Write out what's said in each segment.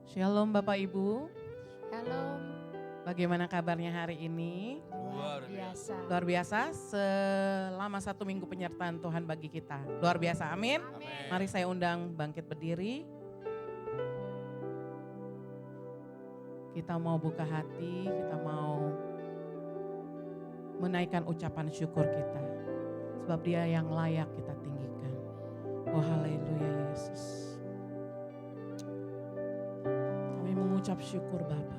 Shalom Bapak Ibu. Shalom. Bagaimana kabarnya hari ini? Luar biasa. Luar biasa, selama 1 minggu penyertaan Tuhan bagi kita. Luar biasa, amin. Amin. Mari saya undang bangkit berdiri. Kita mau buka hati, kita mau menaikkan ucapan syukur kita. Sebab Dia yang layak kita tinggikan. Oh haleluya Yesus. Kami mengucap syukur Bapa.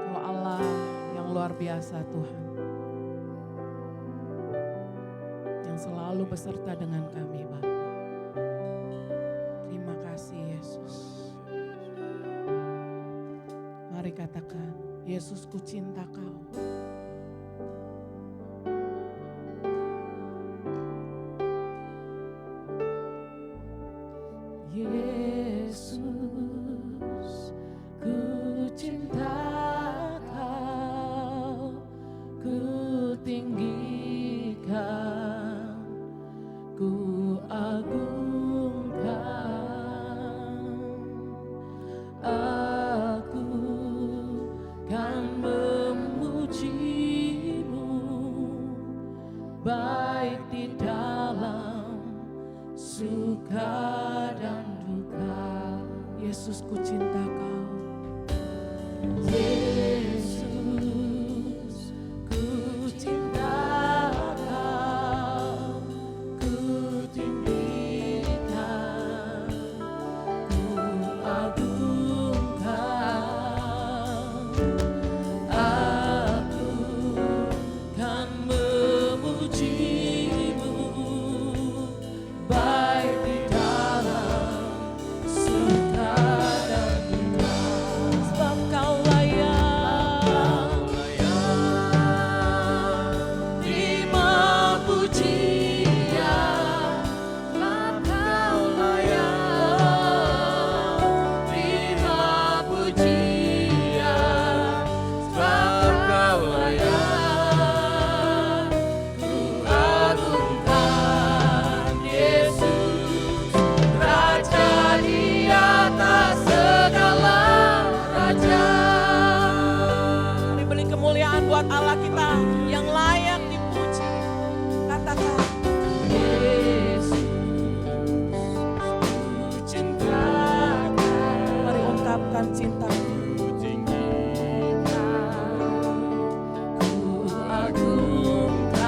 Kau Allah yang luar biasa Tuhan. Yang selalu beserta dengan kami Bapa. Terima kasih Yesus. Mari katakan, Yesus ku cinta Kau. Yesus, ku cinta Kau, ku tinggikan, ku agungkan. Aku kan memuji-Mu, baik di dalam suka dan duka. Yesus ku cinta Kau. Yesus ku cinta Kau, ku tinggikan, ku agungkan. Aku kan memuji-Mu, baik di dalam suka dan duka. Sebab Kau layak terima pujian. Sebab Kau layak terima pujian. Sebab Kau layak ku agungkan. Yesus, Raja di atas segala raja. Mari beri kemuliaan buat Allah kita yang layak dipuji. Katakan, Yesus, ku cinta Kau. Mari ungkapkan cinta. Ku agungkan.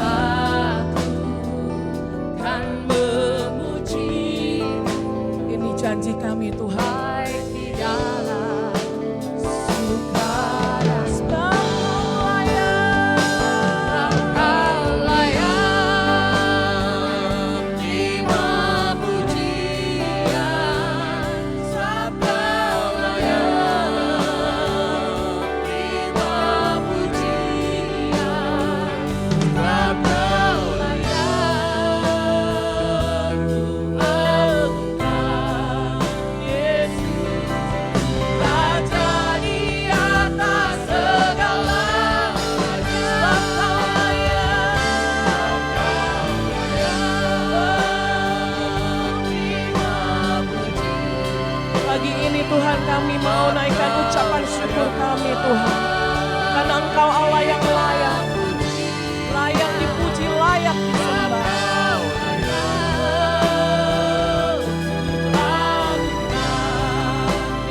Aku kan memuji. Ini janji kami Tuhan. Di dalam suka dan sebab Kau layak terima pujian. Sebab Kau layak terima pujian. Sebab Kau layak ku agungkan. Yesus, Raja di atas segala raja. Sebab Kau layak terima pujian. Pagi ini Tuhan kami mau naikkan ucapan syukur kami Tuhan. Karena Engkau Allah yang layak. Layak dipuji, layak disembah.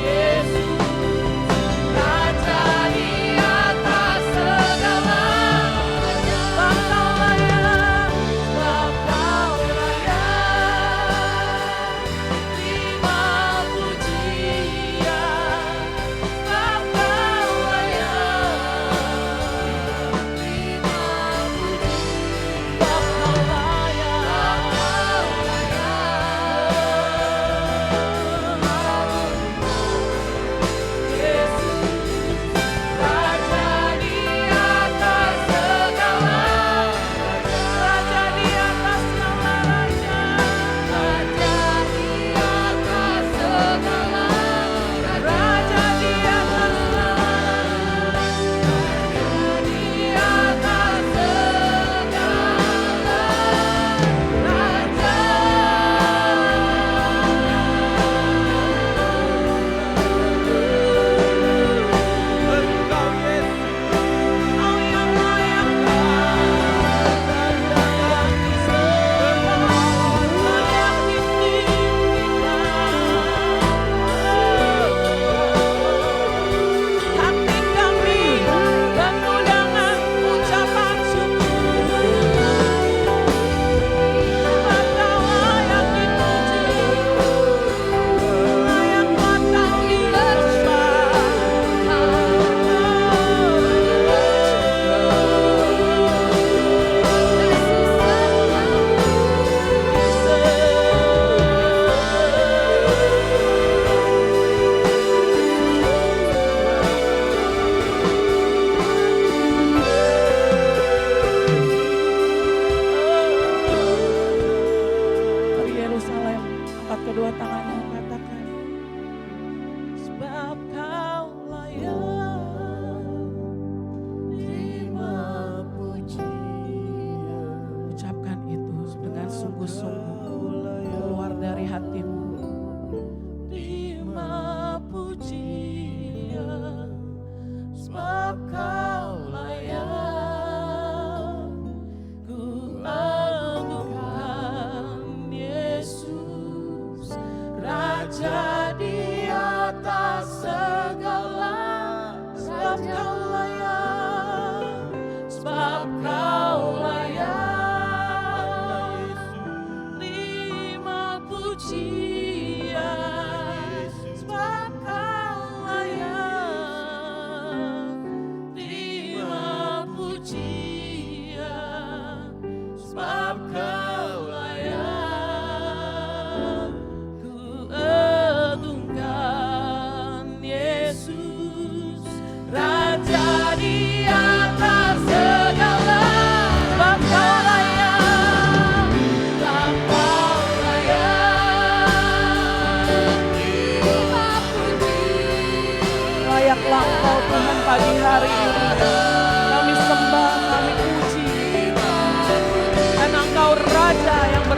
Yesus, Raja di atas segala raja. Sebab Kau layak, sebab Kau layak terima pujian. Sebab Kau layak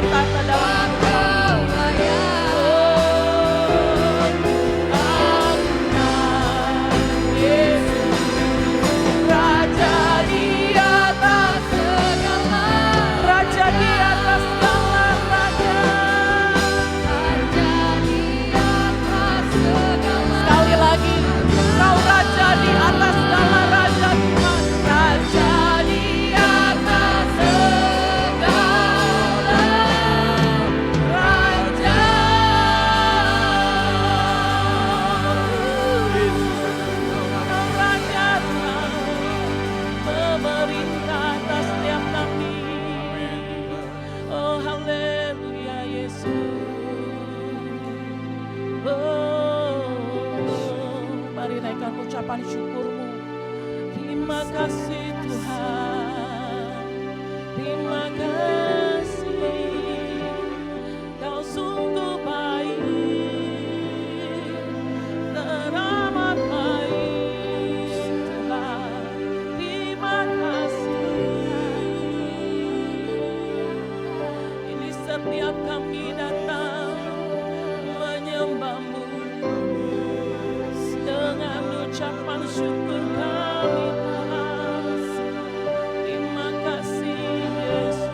bertata dalam ucapan syukurmu. Terima kasih Tuhan, terima kasih, Kau sungguh baik, teramat baik Tuhan. Terima kasih. Ini setiap kami datang menyembah-Mu dengan ucapan syukur kami Tuhan. Terima kasih Yesus.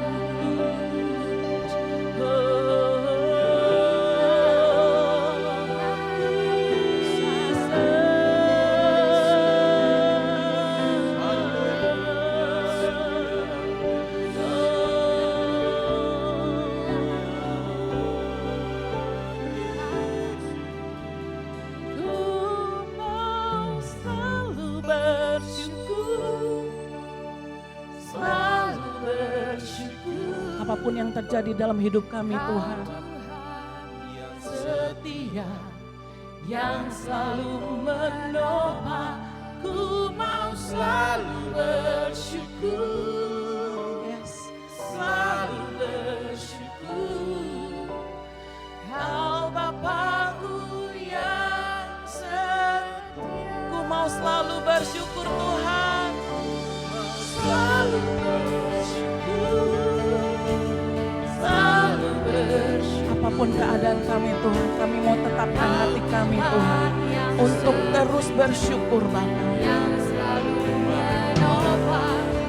Apapun yang terjadi dalam hidup kami Tuhan, setia yang selalu menopang, ku mau selalu bersyukur, yes, selalu bersyukur. Kau Bapakku yang setia, ku mau selalu bersyukur Tuhan, selalu bersyukur. Apapun keadaan kami Tuhan, kami mau tetapkan hati kami Tuhan untuk terus bersyukur Bapa.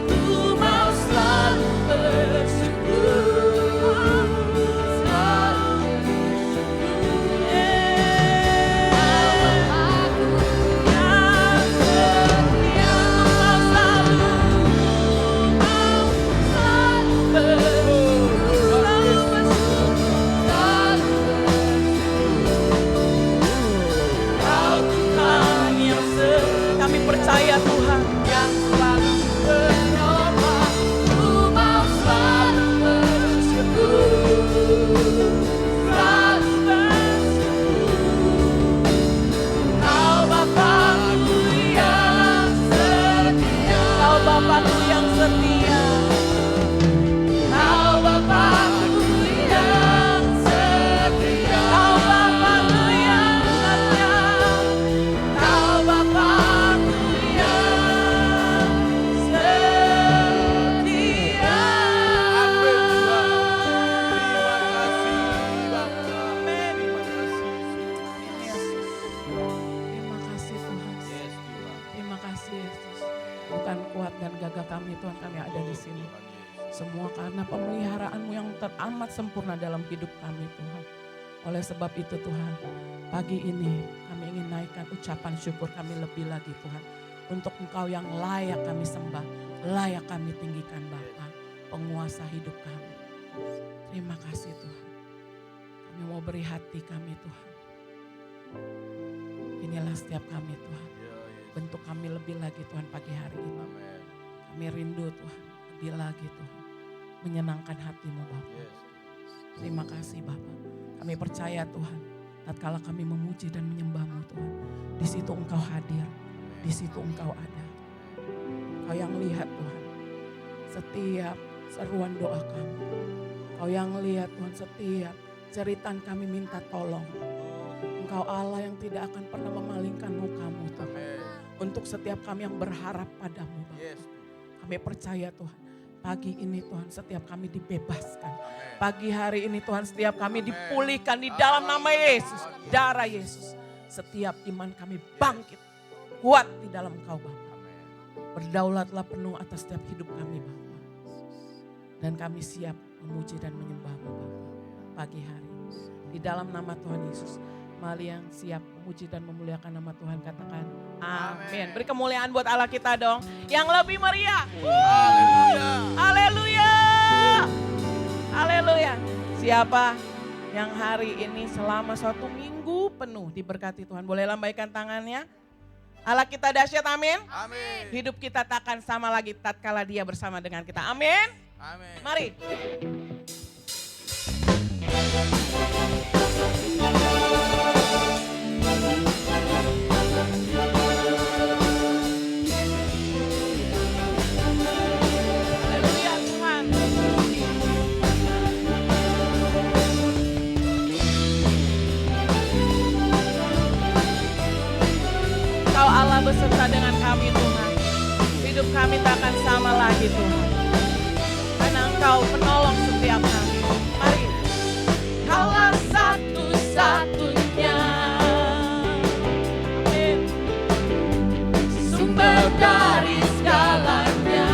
Ku mau selalu bersyukur, selalu bersyukur. Percaya Tuhan yang selalu menopang, ku mau selalu bersyukur, selalu bersyukur. Kau Bapakku yang setia, Kau Bapakku yang setia, Kau Bapakku yang setia, Kau Bapakku yang setia, Kau Bapakku. Kuat dan gagah kami Tuhan, kami ada di sini. Semua karena pemeliharaan-Mu yang teramat sempurna dalam hidup kami Tuhan. Oleh sebab itu Tuhan, pagi ini kami ingin naikkan ucapan syukur kami lebih lagi Tuhan. Untuk Engkau yang layak kami sembah, layak kami tinggikan Bapa, penguasa hidup kami. Terima kasih Tuhan. Kami mau beri hati kami Tuhan. Inilah setiap kami Tuhan. Bentuk kami lebih lagi Tuhan pagi hari ini. Kami rindu Tuhan, lebih lagi Tuhan. Menyenangkan hati-Mu Bapa. Terima kasih Bapa. Kami percaya Tuhan, tatkala kami memuji dan menyembah-Mu Tuhan, di situ Engkau hadir, di situ Engkau ada. Kau yang lihat Tuhan, setiap seruan doa kami. Kau yang lihat Tuhan, setiap jeritan kami minta tolong. Engkau Allah yang tidak akan pernah memalingkan muka-Mu Tuhan. Untuk setiap kami yang berharap pada-Mu Bapa. Kami percaya Tuhan, Pagi ini Tuhan setiap kami dibebaskan. Pagi hari ini Tuhan setiap kami dipulihkan di dalam nama Yesus. Darah Yesus. Setiap iman kami bangkit. Kuat di dalam Engkau Bapa. Berdaulatlah penuh atas setiap hidup kami Bapa. Dan kami siap memuji dan menyembah-Mu Bapa. Pagi hari. Di dalam nama Tuhan Yesus. Mari yang siap memuji dan memuliakan nama Tuhan katakan amin. Beri kemuliaan buat Allah kita dong. Yang lebih meriah. Haleluya. Haleluya. Siapa yang hari ini selama suatu minggu penuh diberkati Tuhan. Boleh lambaikan tangannya. Allah kita dahsyat, amin. Amin. Hidup kita takkan sama lagi tatkala Dia bersama dengan kita. Amin. Amin. Mari. Haleluya Tuhan. Kau Allah beserta dengan kami Tuhan. Hidup kami tak akan sama lagi Tuhan. Karena Engkau penolong setiap kami. Mari. Kaulah satu-satunya. Amin. Sumber dari segalanya.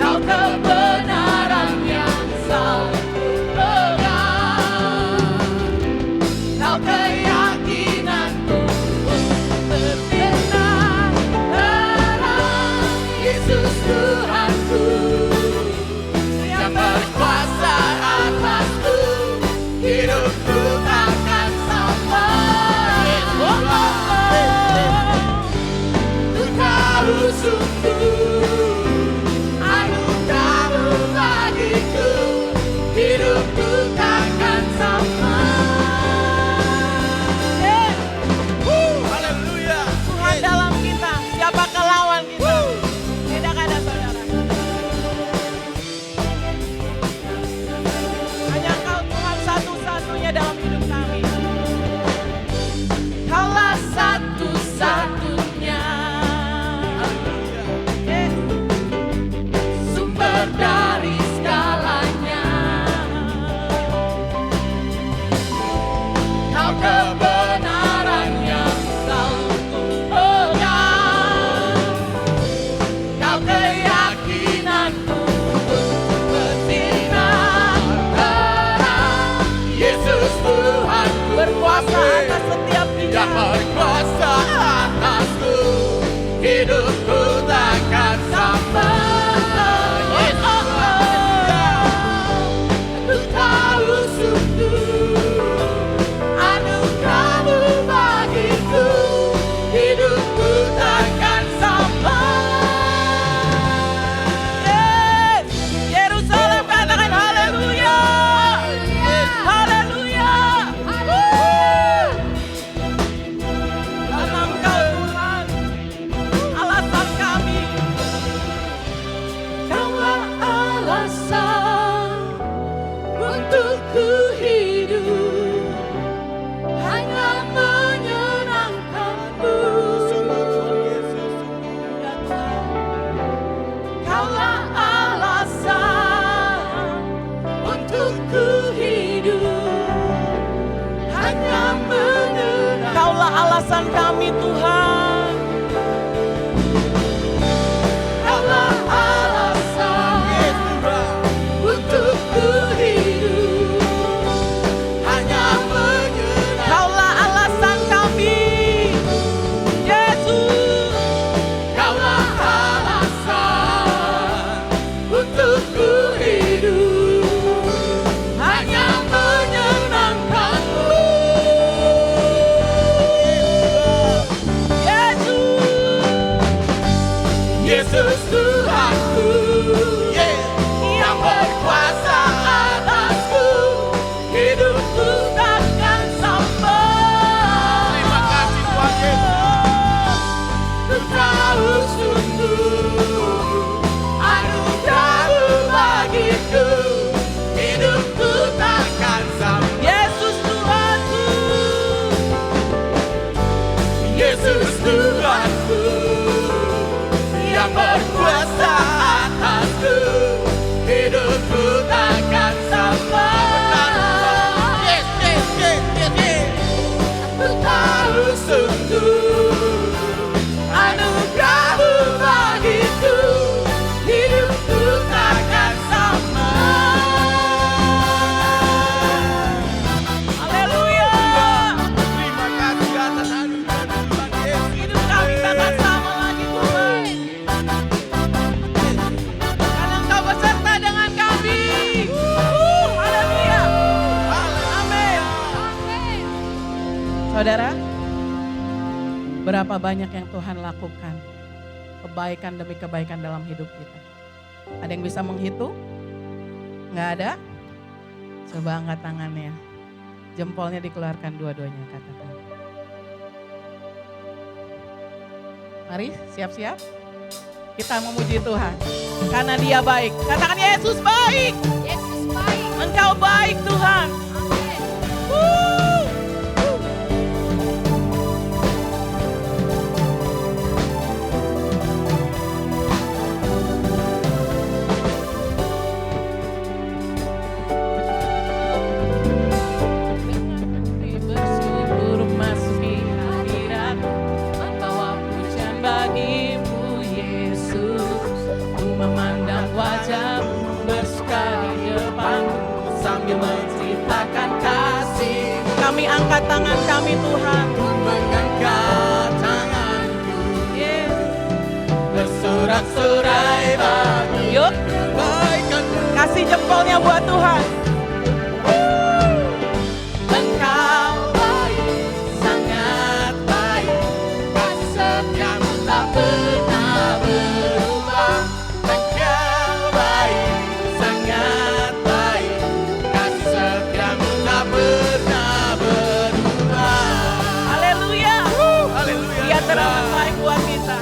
Kau kebenaran yang selalu pegang. Kau keyakinanku untuk berkenan terang. Yesus Tuhanku yang berkuasa atasku, hidupku takkan sama. Engkau sungguh anugerah-Mu bagiku, hidupku takkan sama. Haleluya. Tuhan dalam kita, siapa lawan kita? Tidak ada saudara. Hanya Engkau Tuhan satu-satunya dalam hidup kami. Kaulah satu-satunya. Sumber dari segalanya. Kau kebenaran yang selalu kupegang. Kau keyakinanku untuk bersinar terang. Yesus Tuhanku berkuasa atas setiap Yang hidup. berkuasa atasku, hidupku takkan sama. Yesus, Aku tahu sungguh anugerah-Mu bagiku, hidupku takkan sama. Yes. Yerusalem katakan haleluya. Haleluya. Karena Engkau Tuhan, alasan kami. Kaulah alasan untuk ku hidup, hanya menyenangkan-Mu. Ya Tuhan. Kaulah alasan untuk ku hidup, hanya menyenangkan. Kaulah alasan kami Tuhan. Kaulah alasan untuk ku hidup, hanya menyenangkan. Kaulah alasan kami, Yesus. Kaulah alasan untuk ku hidup, hanya menyenangkan-Mu. Yesus, Yesus Tuhanku, yang berkuasa atasku, hidupku takkan sama. Terima kasih Tuhan Yesus. Ku tahu sungguh anugerah-Mu bagiku, hidupku takkan sama. Yesus Tuhanku, Yesus Tuhanku, yang berkuasa atasku. Hidupku takkan sama. Yes, yes, yes, yes, yes. Aku tahu sungguh anugerah-Mu bagiku. Hidupku takkan sama. Haleluya. Terima kasih atas anugerah Tuhan Yesus. Hidup kami takkan sama lagi Tuhan. Karena Engkau beserta dengan kami. Haleluya. Amin. Saudara, berapa banyak yang Tuhan lakukan kebaikan demi kebaikan dalam hidup kita. Ada yang bisa menghitung? Nggak ada? Coba angkat tangannya. Jempolnya dikeluarkan dua-duanya, katakan. Mari siap-siap. Kita memuji Tuhan. Karena Dia baik. Katakan Yesus baik. Yesus baik. Engkau baik Tuhan. Amin. Bersyukur masuki hadirat, membawa pujian bagimu Yesus. Ku memandang wajah-Mu, bersuka di depan-Mu, sambil menceritakan kasih. Kami angkat tangan kami Tuhan. Mengangkat tanganku, Yes. bersorak-sorai bagi Yuk, kebaikan-Mu. kasih jempolnya buat Tuhan. Engkau baik, sangat baik. Kasih setiamu tak pernah berubah. Engkau baik, sangat baik. Kasih setiamu tak pernah berubah. Haleluya. Haleluya. Dia teramat baik buat kita.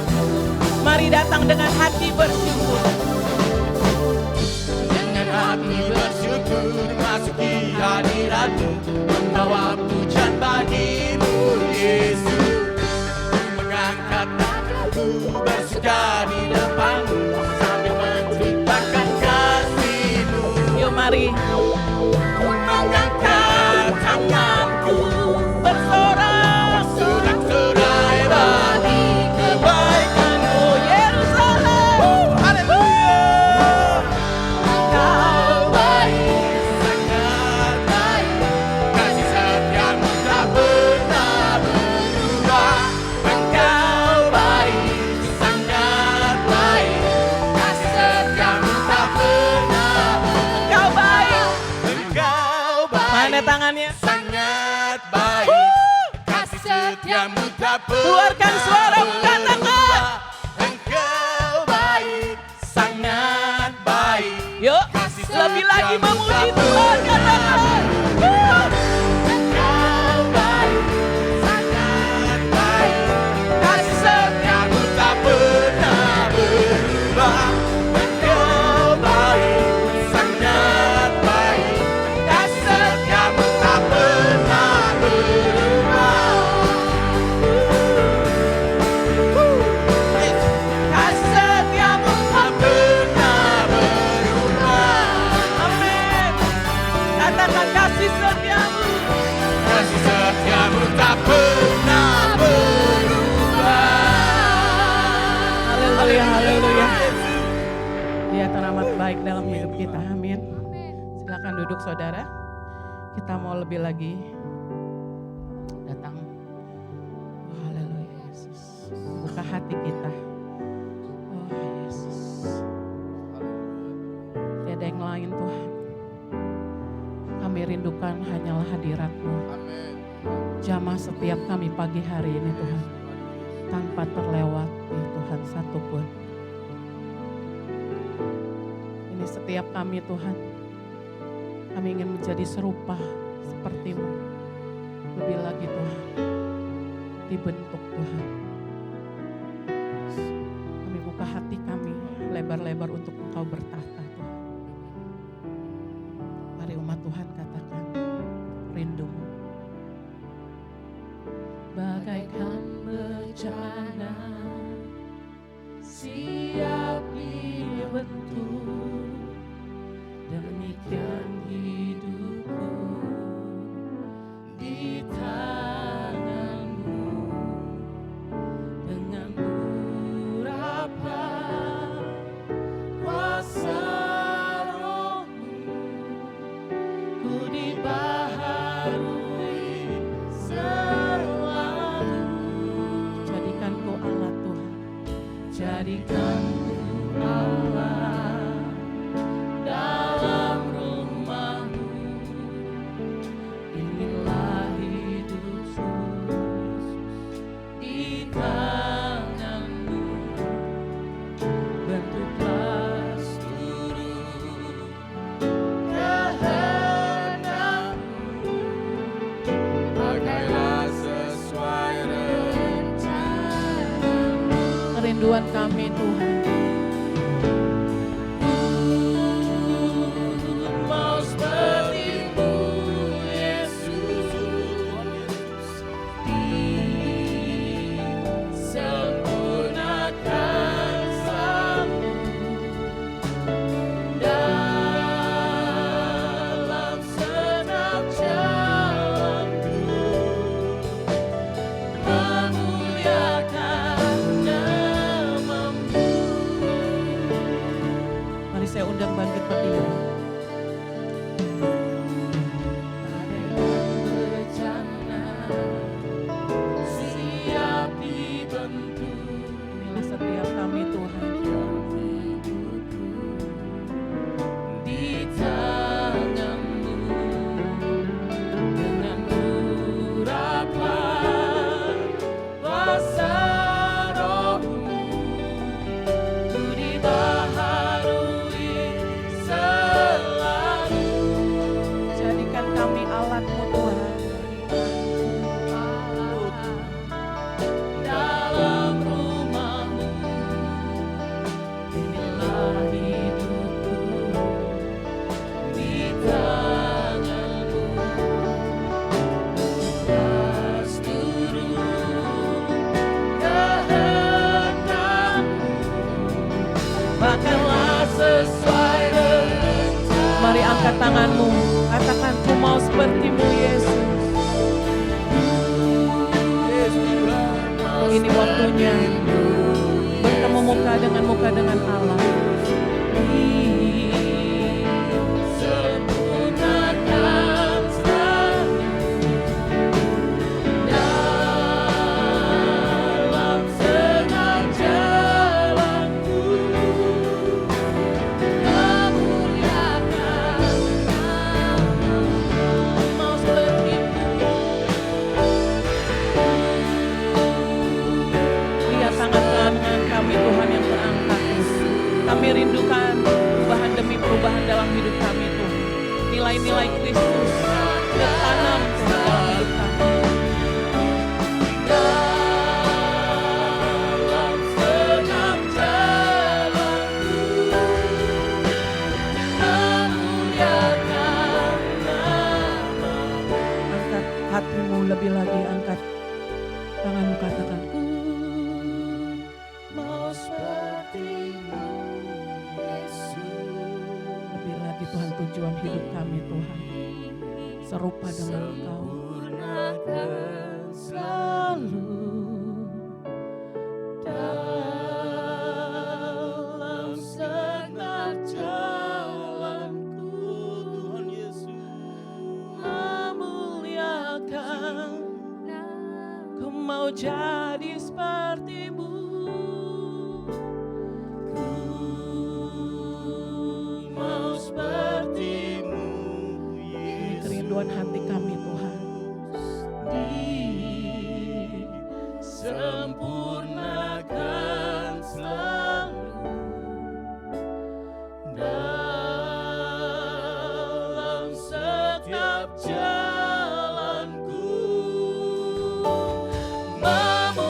Mari datang dengan hati bersyukur. Dengan hati bersyukur masuki hadirat-Mu, membawa pujian bagimu Yesus. Ku mengangkat tanganku, bersuka di depan-Mu, sambil menceritakan kasih-Mu. Yuk mari. Mengangkat tanganku, Bersorak. sorak-sorai bagi kebaikan-Mu. Oh Yerusalem. Haleluya. Engkau baik, sangat baik. Kasih setiamu tak pernah berubah. Engkau baik, sangat baik. Kasih setiamu tak pernah berubah. Engkau baik. Engkau baik, Mana tangannya? sangat baik. Kasih setiamu tak pernah Keluarkan suaramu, katakan. Engkau baik, sangat baik. Yuk, lebih lagi memuji Tuhan, katakan. Engkau baik, sangat baik. Kasih setiamu tak pernah berubah. Engkau baik, sangat baik. Kasih setiamu tak pernah berubah. Kasih setiamu tak pernah berubah. Amin. Katakan kasih setiamu. Kasih setiamu tak pernah berubah. Haleluya, haleluya. Dia teramat baik dalam hidup kita, amin. Silakan duduk saudara. Kita mau lebih lagi datang. Oh, haleluya Yesus. Buka hati kita. Oh Yesus. Tiada yang lain Tuhan. Kami rindukan hanyalah hadirat-Mu. Jamah setiap kami pagi hari ini Tuhan. Tanpa terlewati Tuhan satupun. Ini setiap kami Tuhan. Kami ingin menjadi serupa seperti-Mu. Lebih lagi Tuhan. Dibentuk Tuhan. Kami buka hati kami lebar-lebar untuk Engkau bertahta Tuhan. Mari umat Tuhan katakan rindu-Mu. Bagaikan bencana sia bentuk, demikian hidupku di tanganmu. Dengan berapa kuasa rohmu, ku dibaharui selalu. Jadikan ku Allah Tuhan, jadikan ku Allah dalam rumahmu. Inilah hidupku di tanganmu. Bentuklah seluruh kehendakmu. Pakailah sesuai rencanamu. Kerinduan kami Tuhan, mau seperti-Mu Yesus, disempurnakan selalu dalam setiap jalanku, memuliakan nama-Mu. Mari saya undang bangkit berdiri. Bencana siap dibentuk. Inilah setiap kami Tuhan, di tangan-Mu. Dengan urapan kuasa rohmu, ku dibaharui selalu. Jadikan kami alat-Mu Tuhan, dalam rumah-Mu. Inilah hidupku di tangan-Mu. Seluruh kehendak-Mu, bahkanlah sesuai rencana. Mari angkat tanganmu, katakan ku mau seperti-Mu Yesus. Ini waktunya bertemu muka dengan Allah. Sempurnakan selalu dalam setiap jalanku, memuliakan nama-Mu. Mau seperti-Mu. Lihat tangan kami Tuhan yang terangkat. Kami rindukan perubahan demi perubahan dalam hidup kami Tuhan. Nilai-nilai Kristus tertanam dalam hidup kami. Dalam setiap jalanku, memuliakan nama-Mu. Angkat hatimu lebih lagi, angkat tanganmu, katakan ku mau seperti-Mu Yesus. Lebih lagi Tuhan, tujuan hidup kami Tuhan serupa dengan Engkau. Sempurnakan selalu dalam setiap jalanku, Tuhan Yesus, memuliakan. Ku mau jadi seperti-Mu. Ku mau seperti-Mu. Ini kerinduan hati kami Tuhan. Disempurnakan selalu dalam setiap jalanku, memuliakan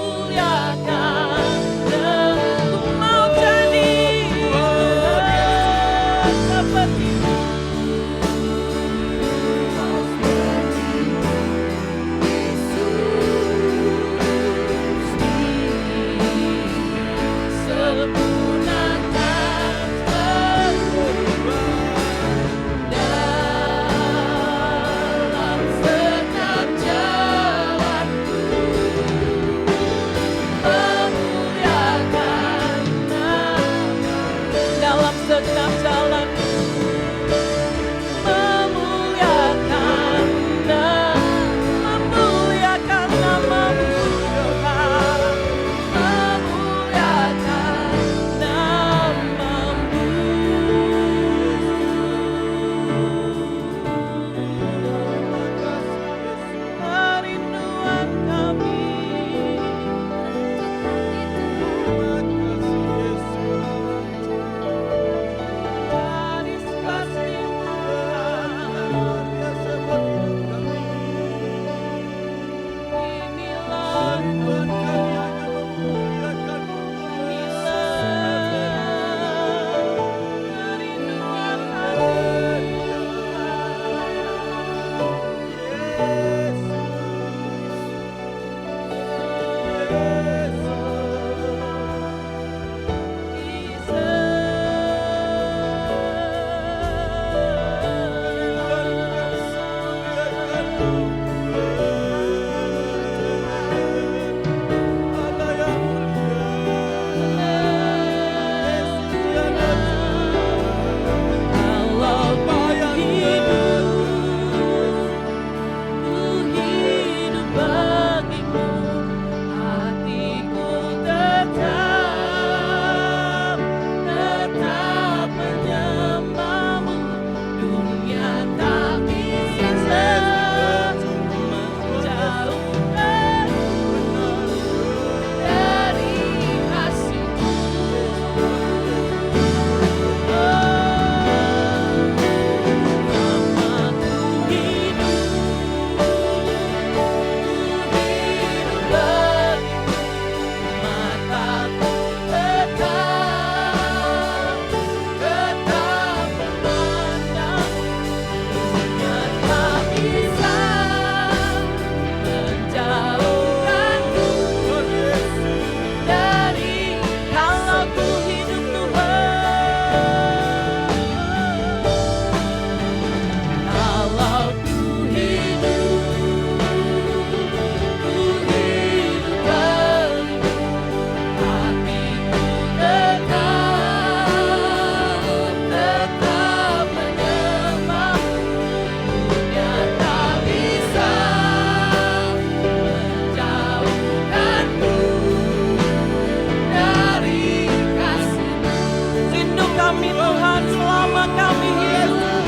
kami Tuhan, selama kami hidup.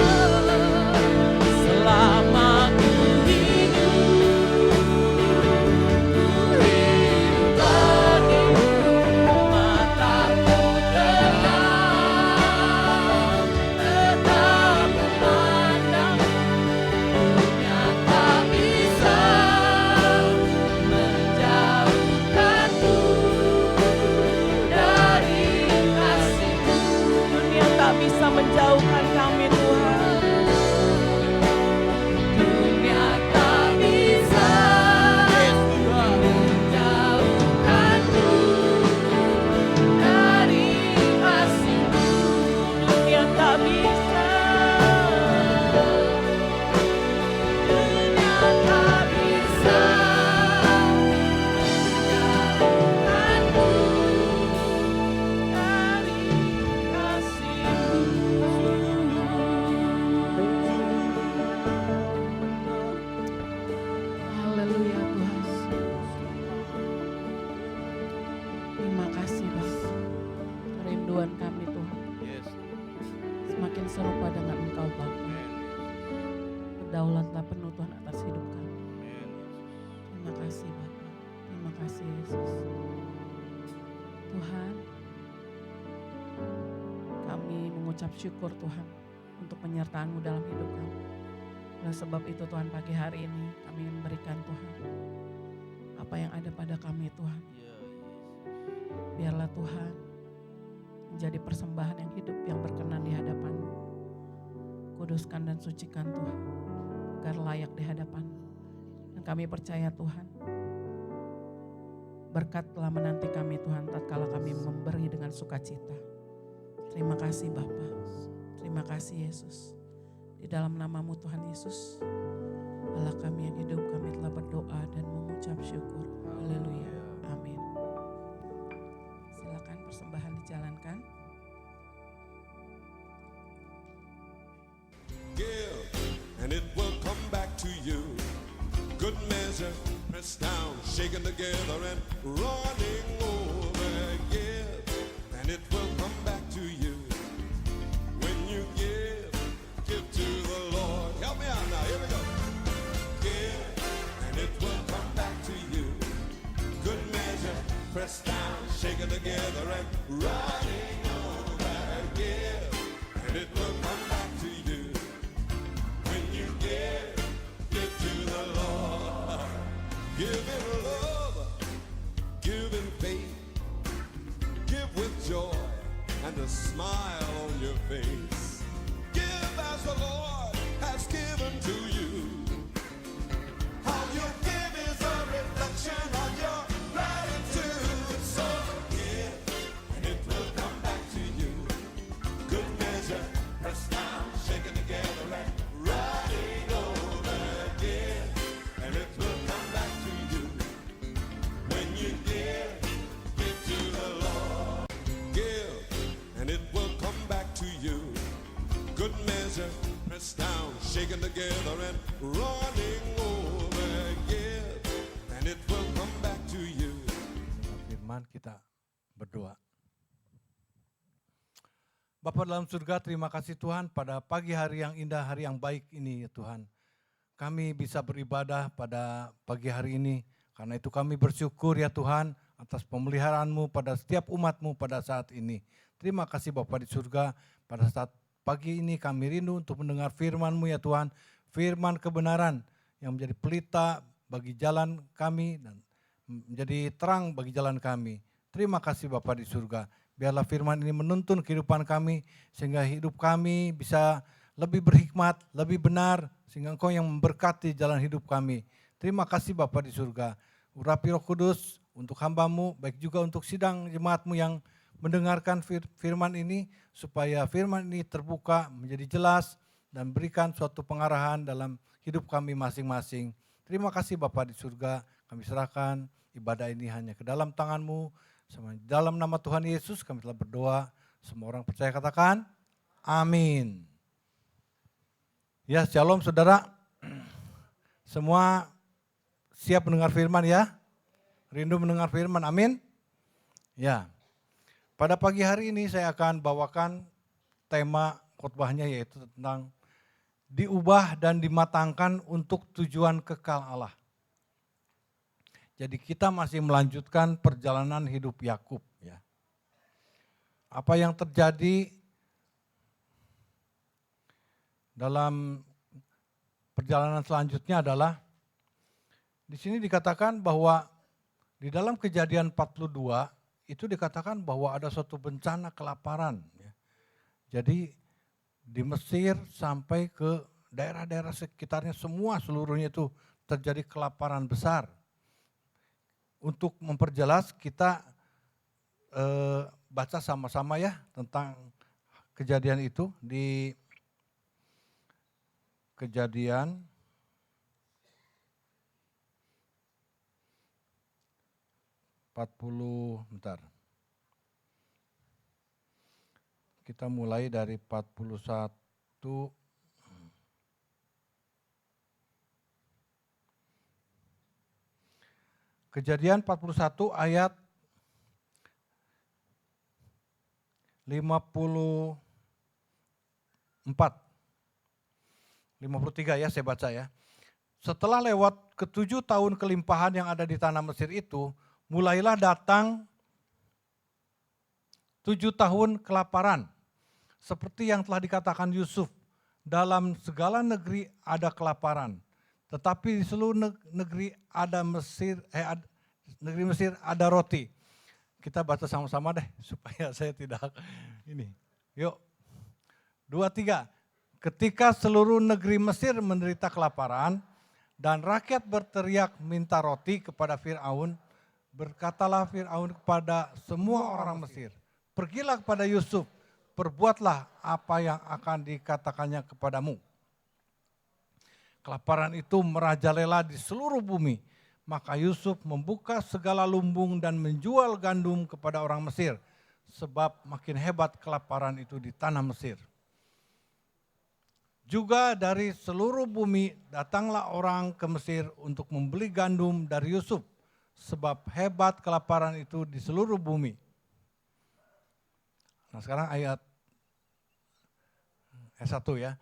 Selama ku hidup, mataku tetap memandang. Dunia tak bisa menjauhkanku dari kasih-Mu. Dunia tak bisa menjauhkan kami Tuhan. Dunia tak bisa menjauhkanku dari kasih-Mu. Dunia tak bisa. Dunia tak bisa menjauhkanku dari kasih-Mu. Haleluya Tuhan. Terima kasih Bapa. Kerinduan kami Tuhan Yes. semakin serupa dengan Engkau Bapa. Berdaulatlah penuh Tuhan atas hidup kami. Terima kasih Bapa. Terima kasih Yesus. Tuhan, kami mengucap syukur Tuhan untuk penyertaan-Mu dalam hidup kami. Oleh sebab itu Tuhan, pagi hari ini kami ingin memberikan Tuhan apa yang ada pada kami Tuhan. Biarlah Tuhan menjadi persembahan yang hidup yang berkenan di hadapan-Mu. Kuduskan dan sucikan Tuhan agar layak di hadapan-Mu. Dan kami percaya Tuhan, berkat telah menanti kami Tuhan tatkala kami memberi dengan sukacita. Terima kasih Bapa. Terima kasih Yesus. Di dalam nama-Mu Tuhan Yesus, Allah kami yang hidup, kami telah berdoa dan mengucap syukur. Haleluya. Amin. Silakan persembahan dijalankan. Give, and it will come back to you. Good measure, pressed down, shaken together, and running over. Give, and it will come back to you. When you give to the Lord. Help me out now, here we go. Give, and it will come back to you. Good measure, pressed down, shaken together, and running over. Give, and it will come back to you. When you give to the Lord. Give in love, give in faith, give with joy and a smile on your face. Give as the Lord has given to you. How you give is a reflection on your gratitude. So give, and it will come back to you. Good measure, pressed down, shaken together, and running over. Give, and it will come back to you. When you give to the Lord. Give, and it will come back to you. Good measure, pressed down, shaken together, and running over. Give, and it will come back to you. Firman kita berdoa. Bapa dalam surga, terima kasih Tuhan pada pagi hari yang indah, hari yang baik ini ya Tuhan. Kami bisa beribadah pada pagi hari ini, karena itu kami bersyukur ya Tuhan atas pemeliharaan-Mu pada setiap umat-Mu pada saat ini. Terima kasih Bapa di surga, pada saat pagi ini kami rindu untuk mendengar firman-Mu ya Tuhan, firman kebenaran yang menjadi pelita bagi jalan kami dan menjadi terang bagi jalan kami. Terima kasih Bapa di surga. Biarlah firman ini menuntun kehidupan kami, sehingga hidup kami bisa lebih berhikmat, lebih benar, sehingga Engkau yang memberkati jalan hidup kami. Terima kasih Bapa di surga. Urapi Roh Kudus untuk hamba-Mu, baik juga untuk sidang jemaat-Mu yang mendengarkan firman ini, supaya firman ini terbuka, menjadi jelas, dan berikan suatu pengarahan dalam hidup kami masing-masing. Terima kasih Bapa di surga, kami serahkan ibadah ini hanya ke dalam tangan-Mu. Dalam nama Tuhan Yesus kami telah berdoa. Semua orang percaya katakan, amin. Ya, shalom saudara. Semua siap mendengar firman ya? Rindu mendengar firman, amin. Ya, pada pagi hari ini saya akan bawakan tema khotbahnya yaitu tentang diubah dan dimatangkan untuk tujuan kekal Allah. Jadi kita masih melanjutkan perjalanan hidup Yakub, ya. Apa yang terjadi dalam perjalanan selanjutnya adalah di sini dikatakan bahwa di dalam Kejadian 42 itu dikatakan bahwa ada suatu bencana kelaparan, ya. Jadi di Mesir sampai ke daerah-daerah sekitarnya semua seluruhnya itu terjadi kelaparan besar. Untuk memperjelas kita baca sama-sama ya tentang kejadian itu di Kejadian 40, bentar. Kita mulai dari 41. Kejadian 41 ayat 54. 53 ya saya baca ya. Setelah lewat ke-7 tahun kelimpahan yang ada di tanah Mesir itu, mulailah datang 7 tahun kelaparan. Seperti yang telah dikatakan Yusuf, dalam segala negeri ada kelaparan. Tetapi di seluruh negeri ada negeri Mesir ada roti. Kita baca sama-sama deh supaya saya tidak ini. Yuk, 2, 3. Ketika seluruh negeri Mesir menderita kelaparan dan rakyat berteriak minta roti kepada Fir'aun, berkatalah Fir'aun kepada semua orang Mesir, pergilah kepada Yusuf, perbuatlah apa yang akan dikatakannya kepadamu. Kelaparan itu merajalela di seluruh bumi. Maka Yusuf membuka segala lumbung dan menjual gandum kepada orang Mesir. Sebab makin hebat kelaparan itu di tanah Mesir. Juga dari seluruh bumi datanglah orang ke Mesir untuk membeli gandum dari Yusuf. Sebab hebat kelaparan itu di seluruh bumi. Nah sekarang ayat 1 ya.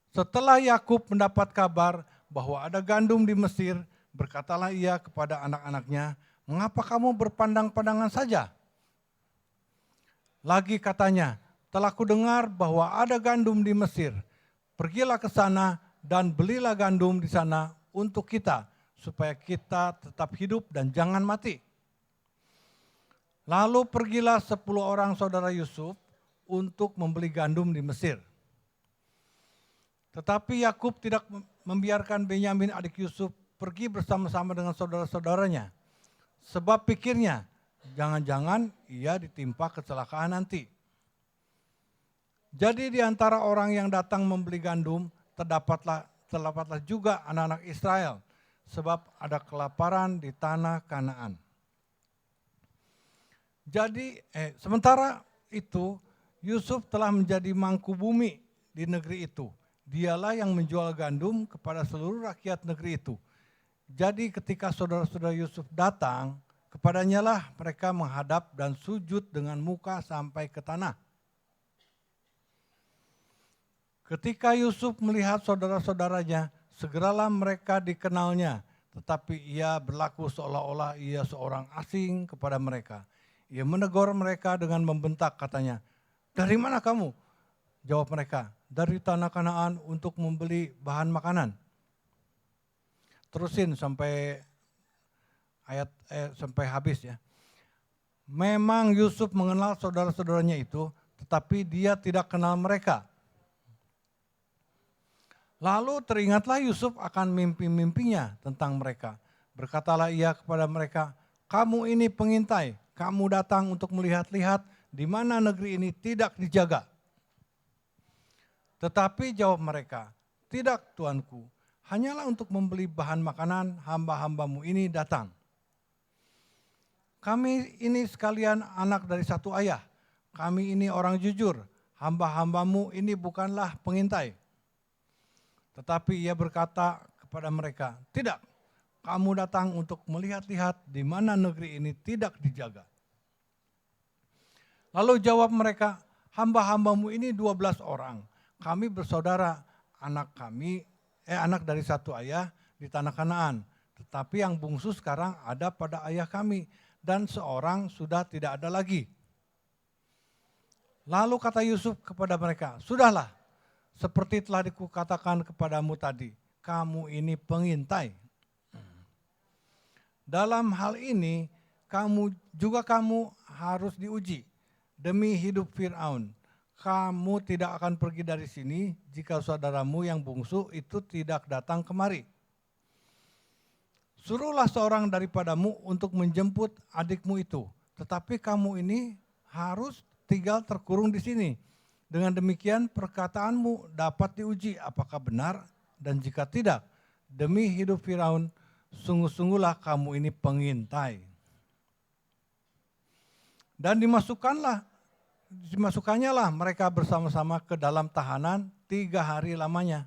Setelah Yakub mendapat kabar bahwa ada gandum di Mesir, berkatalah ia kepada anak-anaknya, mengapa kamu berpandang-pandangan saja? Lagi katanya, telah kudengar bahwa ada gandum di Mesir. Pergilah ke sana dan belilah gandum di sana untuk kita, supaya kita tetap hidup dan jangan mati. Lalu pergilah 10 orang saudara Yusuf untuk membeli gandum di Mesir. Tetapi Yakub tidak membiarkan Benyamin adik Yusuf pergi bersama-sama dengan saudara-saudaranya. Sebab pikirnya, jangan-jangan ia ditimpa kecelakaan nanti. Jadi di antara orang yang datang membeli gandum, terdapatlah juga anak-anak Israel. Sebab ada kelaparan di tanah Kanaan. Jadi sementara itu Yusuf telah menjadi mangku bumi di negeri itu. Dialah yang menjual gandum kepada seluruh rakyat negeri itu. Jadi ketika saudara-saudara Yusuf datang, kepadanya lah mereka menghadap dan sujud dengan muka sampai ke tanah. Ketika Yusuf melihat saudara-saudaranya, segeralah mereka dikenalnya. Tetapi ia berlaku seolah-olah ia seorang asing kepada mereka. Ia menegur mereka dengan membentak katanya, "Dari mana kamu?" Jawab mereka, "Dari tanah Kanaan untuk membeli bahan makanan." Terusin sampai sampai habis ya. Memang Yusuf mengenal saudara-saudaranya itu, tetapi dia tidak kenal mereka. Lalu teringatlah Yusuf akan mimpi-mimpinya tentang mereka. Berkatalah ia kepada mereka, "Kamu ini pengintai, kamu datang untuk melihat-lihat di mana negeri ini tidak dijaga." Tetapi jawab mereka, "Tidak tuanku, hanyalah untuk membeli bahan makanan hamba-hambamu ini datang. Kami ini sekalian anak dari satu ayah, kami ini orang jujur, hamba-hambamu ini bukanlah pengintai." Tetapi ia berkata kepada mereka, "Tidak, kamu datang untuk melihat-lihat di mana negeri ini tidak dijaga." Lalu jawab mereka, hamba-hambamu ini 12 orang. Kami bersaudara, anak dari satu ayah di tanah Kanaan. Tetapi yang bungsu sekarang ada pada ayah kami, dan seorang sudah tidak ada lagi. Lalu kata Yusuf kepada mereka, sudahlah, seperti telah dikatakan kepadamu tadi, kamu ini pengintai. Dalam hal ini, kamu harus diuji demi hidup Fir'aun. Kamu tidak akan pergi dari sini jika saudaramu yang bungsu itu tidak datang kemari. Suruhlah seorang daripadamu untuk menjemput adikmu itu. Tetapi kamu ini harus tinggal terkurung di sini. Dengan demikian perkataanmu dapat diuji apakah benar, dan jika tidak, demi hidup Firaun, sungguh-sungguhlah kamu ini pengintai. Dan dimasukkannya lah mereka bersama-sama ke dalam tahanan 3 hari lamanya.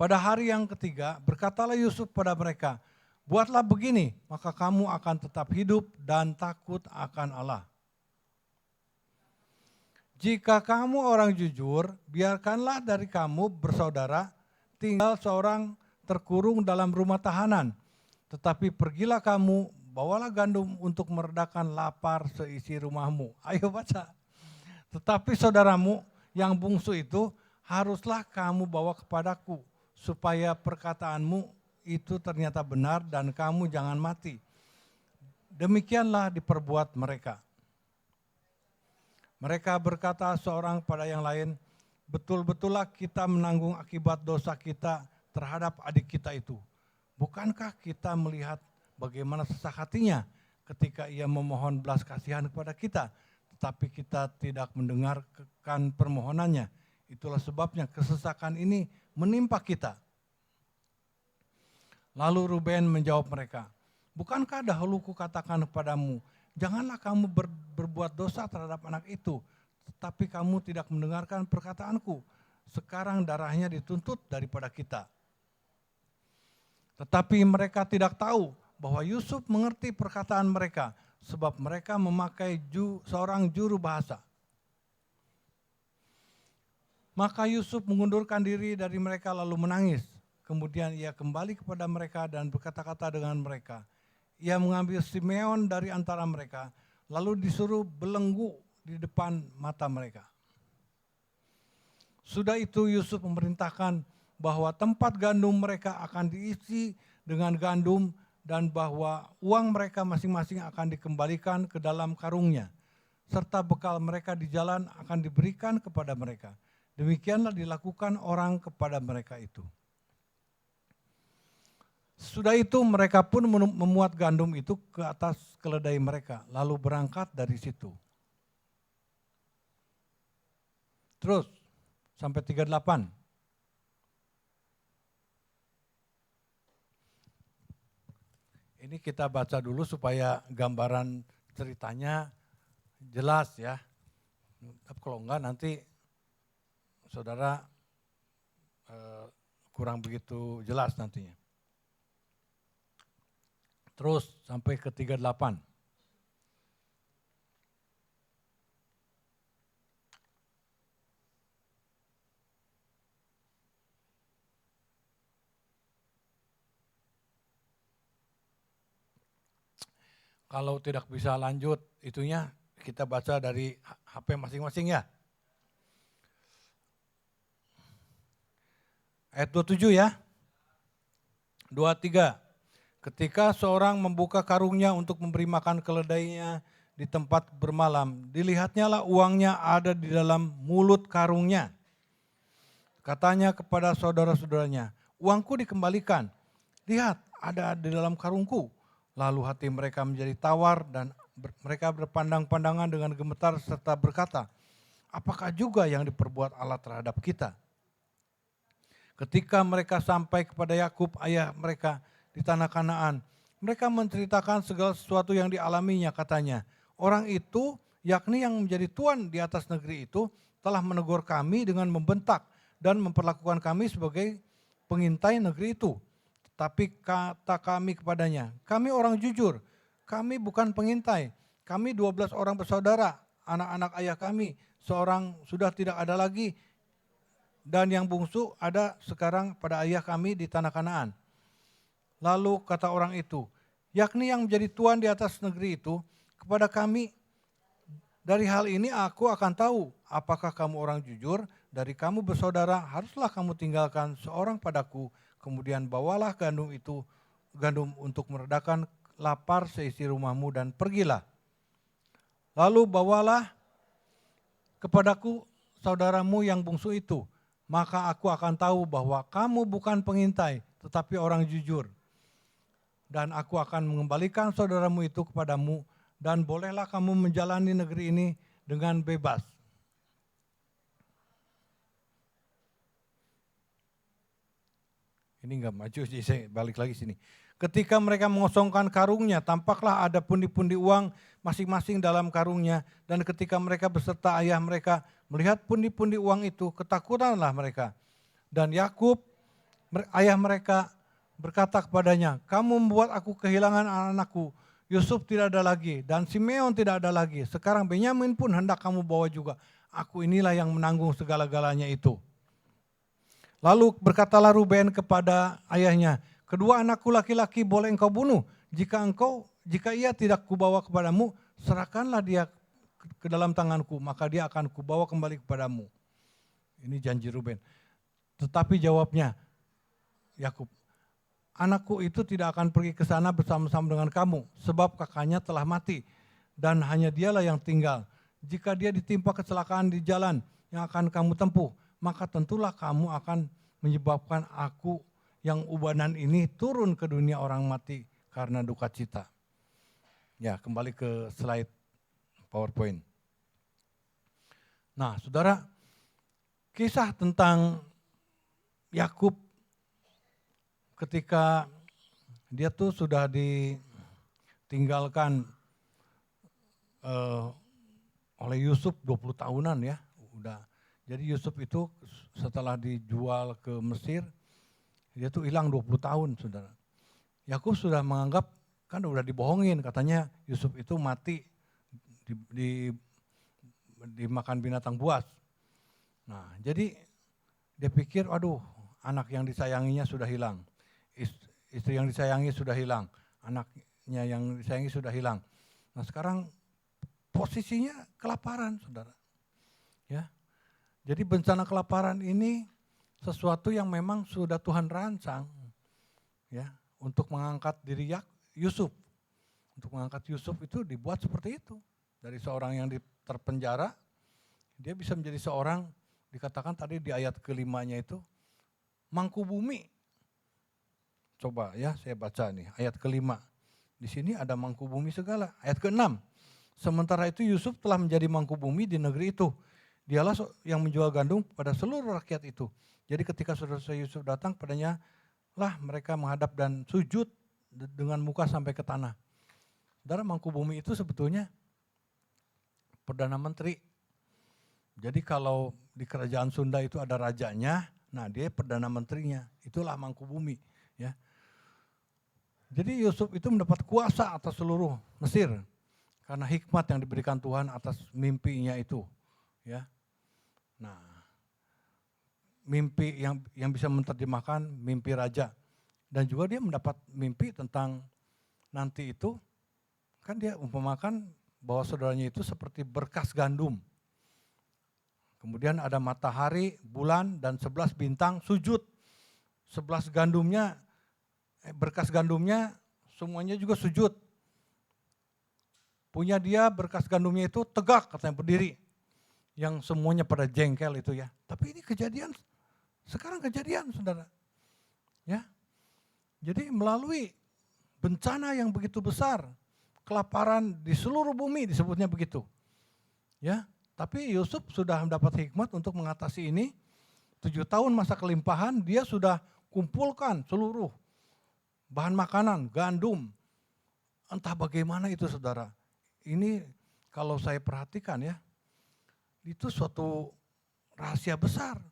Pada hari yang ketiga, berkatalah Yusuf pada mereka, buatlah begini, maka kamu akan tetap hidup dan takut akan Allah. Jika kamu orang jujur, biarkanlah dari kamu bersaudara tinggal seorang terkurung dalam rumah tahanan. Tetapi pergilah kamu, bawalah gandum untuk meredakan lapar seisi rumahmu. Ayo baca. Tetapi saudaramu yang bungsu itu haruslah kamu bawa kepadaku, supaya perkataanmu itu ternyata benar dan kamu jangan mati. Demikianlah diperbuat mereka. Mereka berkata seorang pada yang lain, betul-betullah kita menanggung akibat dosa kita terhadap adik kita itu. Bukankah kita melihat bagaimana sesak hatinya ketika ia memohon belas kasihan kepada kita, tetapi kita tidak mendengarkan permohonannya. Itulah sebabnya kesesakan ini menimpa kita. Lalu Ruben menjawab mereka, bukankah dahulu kukatakan kepadamu, janganlah kamu berbuat dosa terhadap anak itu, tetapi kamu tidak mendengarkan perkataanku. Sekarang darahnya dituntut daripada kita. Tetapi mereka tidak tahu bahwa Yusuf mengerti perkataan mereka, sebab mereka memakai seorang juru bahasa. Maka Yusuf mengundurkan diri dari mereka lalu menangis. Kemudian ia kembali kepada mereka dan berkata-kata dengan mereka. Ia mengambil Simeon dari antara mereka, lalu disuruh belenggu di depan mata mereka. Sudah itu Yusuf memerintahkan bahwa tempat gandum mereka akan diisi dengan gandum dan bahwa uang mereka masing-masing akan dikembalikan ke dalam karungnya, serta bekal mereka di jalan akan diberikan kepada mereka. Demikianlah dilakukan orang kepada mereka itu. Sudah itu mereka pun memuat gandum itu ke atas keledai mereka, lalu berangkat dari situ. Terus sampai 38. Ini kita baca dulu supaya gambaran ceritanya jelas ya. Kalau enggak nanti saudara kurang begitu jelas nantinya. Terus sampai ke 38. Kalau tidak bisa lanjut itunya kita baca dari HP masing-masing ya. Ayat 27 ya. 23. Ketika seorang membuka karungnya untuk memberi makan keledainya di tempat bermalam, dilihatnya lah uangnya ada di dalam mulut karungnya. Katanya kepada saudara-saudaranya, uangku dikembalikan. Lihat, ada di dalam karungku. Lalu hati mereka menjadi tawar dan mereka berpandang-pandangan dengan gemetar serta berkata, apakah juga yang diperbuat Allah terhadap kita? Ketika mereka sampai kepada Yakub ayah mereka di tanah Kanaan, mereka menceritakan segala sesuatu yang dialaminya. Katanya, orang itu yakni yang menjadi tuan di atas negeri itu telah menegur kami dengan membentak dan memperlakukan kami sebagai pengintai negeri itu. Tapi kata kami kepadanya, kami orang jujur, kami bukan pengintai, kami 12 orang bersaudara, anak-anak ayah kami, seorang sudah tidak ada lagi, dan yang bungsu ada sekarang pada ayah kami di tanah Kanaan. Lalu kata orang itu, yakni yang menjadi tuan di atas negeri itu, kepada kami, dari hal ini aku akan tahu apakah kamu orang jujur, dari kamu bersaudara haruslah kamu tinggalkan seorang padaku, kemudian bawalah gandum untuk meredakan lapar seisi rumahmu dan pergilah. Lalu bawalah kepadaku saudaramu yang bungsu itu, maka aku akan tahu bahwa kamu bukan pengintai, tetapi orang jujur. Dan aku akan mengembalikan saudaramu itu kepadamu, dan bolehlah kamu menjalani negeri ini dengan bebas. Ini enggak maju, jadi saya balik lagi sini. Ketika mereka mengosongkan karungnya, tampaklah ada pundi-pundi uang masing-masing dalam karungnya. Dan ketika mereka beserta ayah mereka melihat pundi-pundi uang itu, ketakutanlah mereka. Dan Yakub, ayah mereka, berkata kepadanya, kamu membuat aku kehilangan anak-anakku. Yusuf tidak ada lagi dan Simeon tidak ada lagi. Sekarang Benyamin pun hendak kamu bawa juga. Aku inilah yang menanggung segala-galanya itu. Lalu berkatalah Ruben kepada ayahnya, kedua anakku laki-laki boleh engkau bunuh. Jika ia tidak kubawa kepadamu, serahkanlah dia ke dalam tanganku, maka dia akan kubawa kembali kepadamu. Ini janji Ruben. Tetapi jawabnya Yakub, anakku itu tidak akan pergi ke sana bersama-sama dengan kamu, sebab kakaknya telah mati, dan hanya dialah yang tinggal. Jika dia ditimpa kecelakaan di jalan yang akan kamu tempuh, maka tentulah kamu akan menyebabkan aku yang ubanan ini turun ke dunia orang mati karena duka cita. Ya, kembali ke slide PowerPoint. Nah, saudara, kisah tentang Yakub ketika dia tuh sudah ditinggalkan oleh Yusuf 20 tahunan ya, udah. Jadi Yusuf itu setelah dijual ke Mesir, dia tuh hilang 20 tahun, saudara. Yakub sudah menganggap, kan udah dibohongin, katanya Yusuf itu mati dimakan binatang buas. Nah, jadi dia pikir, aduh, anak yang disayanginya sudah hilang, istri yang disayangi sudah hilang, anaknya yang disayangi sudah hilang. Nah, sekarang posisinya kelaparan, saudara. Ya. Jadi bencana kelaparan ini sesuatu yang memang sudah Tuhan rancang, ya, untuk mengangkat diri Yusuf. Untuk mengangkat Yusuf itu dibuat seperti itu. Dari seorang yang terpenjara, dia bisa menjadi seorang, dikatakan tadi di ayat ke-5-nya itu, mangku bumi. Coba ya, saya baca nih, ayat ke-5. Di sini ada mangku bumi segala. Ayat ke-6, sementara itu Yusuf telah menjadi mangku bumi di negeri itu. Dialah yang menjual gandum pada seluruh rakyat itu. Jadi ketika saudara-saudara Yusuf datang padanya, lah mereka menghadap dan sujud dengan muka sampai ke tanah. Saudara, mangku bumi itu sebetulnya Perdana Menteri. Jadi kalau di kerajaan Sunda itu ada rajanya, nah dia Perdana Menterinya, itulah mangku bumi. Ya. Jadi Yusuf itu mendapat kuasa atas seluruh Mesir, karena hikmat yang diberikan Tuhan atas mimpinya itu. Ya, nah, mimpi yang bisa menerjemahkan mimpi raja, dan juga dia mendapat mimpi tentang nanti itu, kan dia umpamakan bahwa saudaranya itu seperti berkas gandum. Kemudian ada matahari, bulan, dan 11 bintang sujud. 11 gandumnya, berkas gandumnya semuanya juga sujud. Punya dia berkas gandumnya itu tegak, katanya berdiri. Yang semuanya pada jengkel itu ya. Tapi ini kejadian, sekarang kejadian, saudara. Ya. Jadi melalui bencana yang begitu besar, kelaparan di seluruh bumi disebutnya begitu. Ya, tapi Yusuf sudah mendapat hikmat untuk mengatasi ini. 7 tahun masa kelimpahan, dia sudah kumpulkan seluruh bahan makanan, gandum. Entah bagaimana itu, saudara. Ini kalau saya perhatikan ya, itu suatu rahasia besar.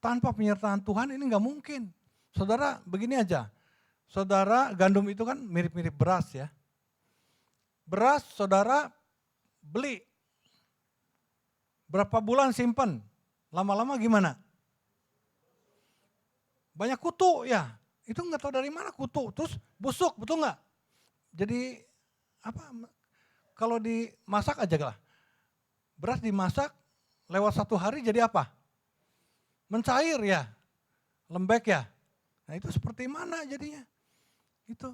Tanpa penyertaan Tuhan ini nggak mungkin. Saudara, begini aja. Saudara, gandum itu kan mirip-mirip beras ya. Beras saudara beli Berapa bulan simpen, lama-lama gimana? Banyak kutu ya, itu nggak tahu dari mana kutu, terus busuk, betul nggak? Jadi apa? Kalau dimasak aja lah, beras dimasak lewat 1 hari jadi apa? Mencair ya, lembek ya. Nah itu seperti mana jadinya? Itu.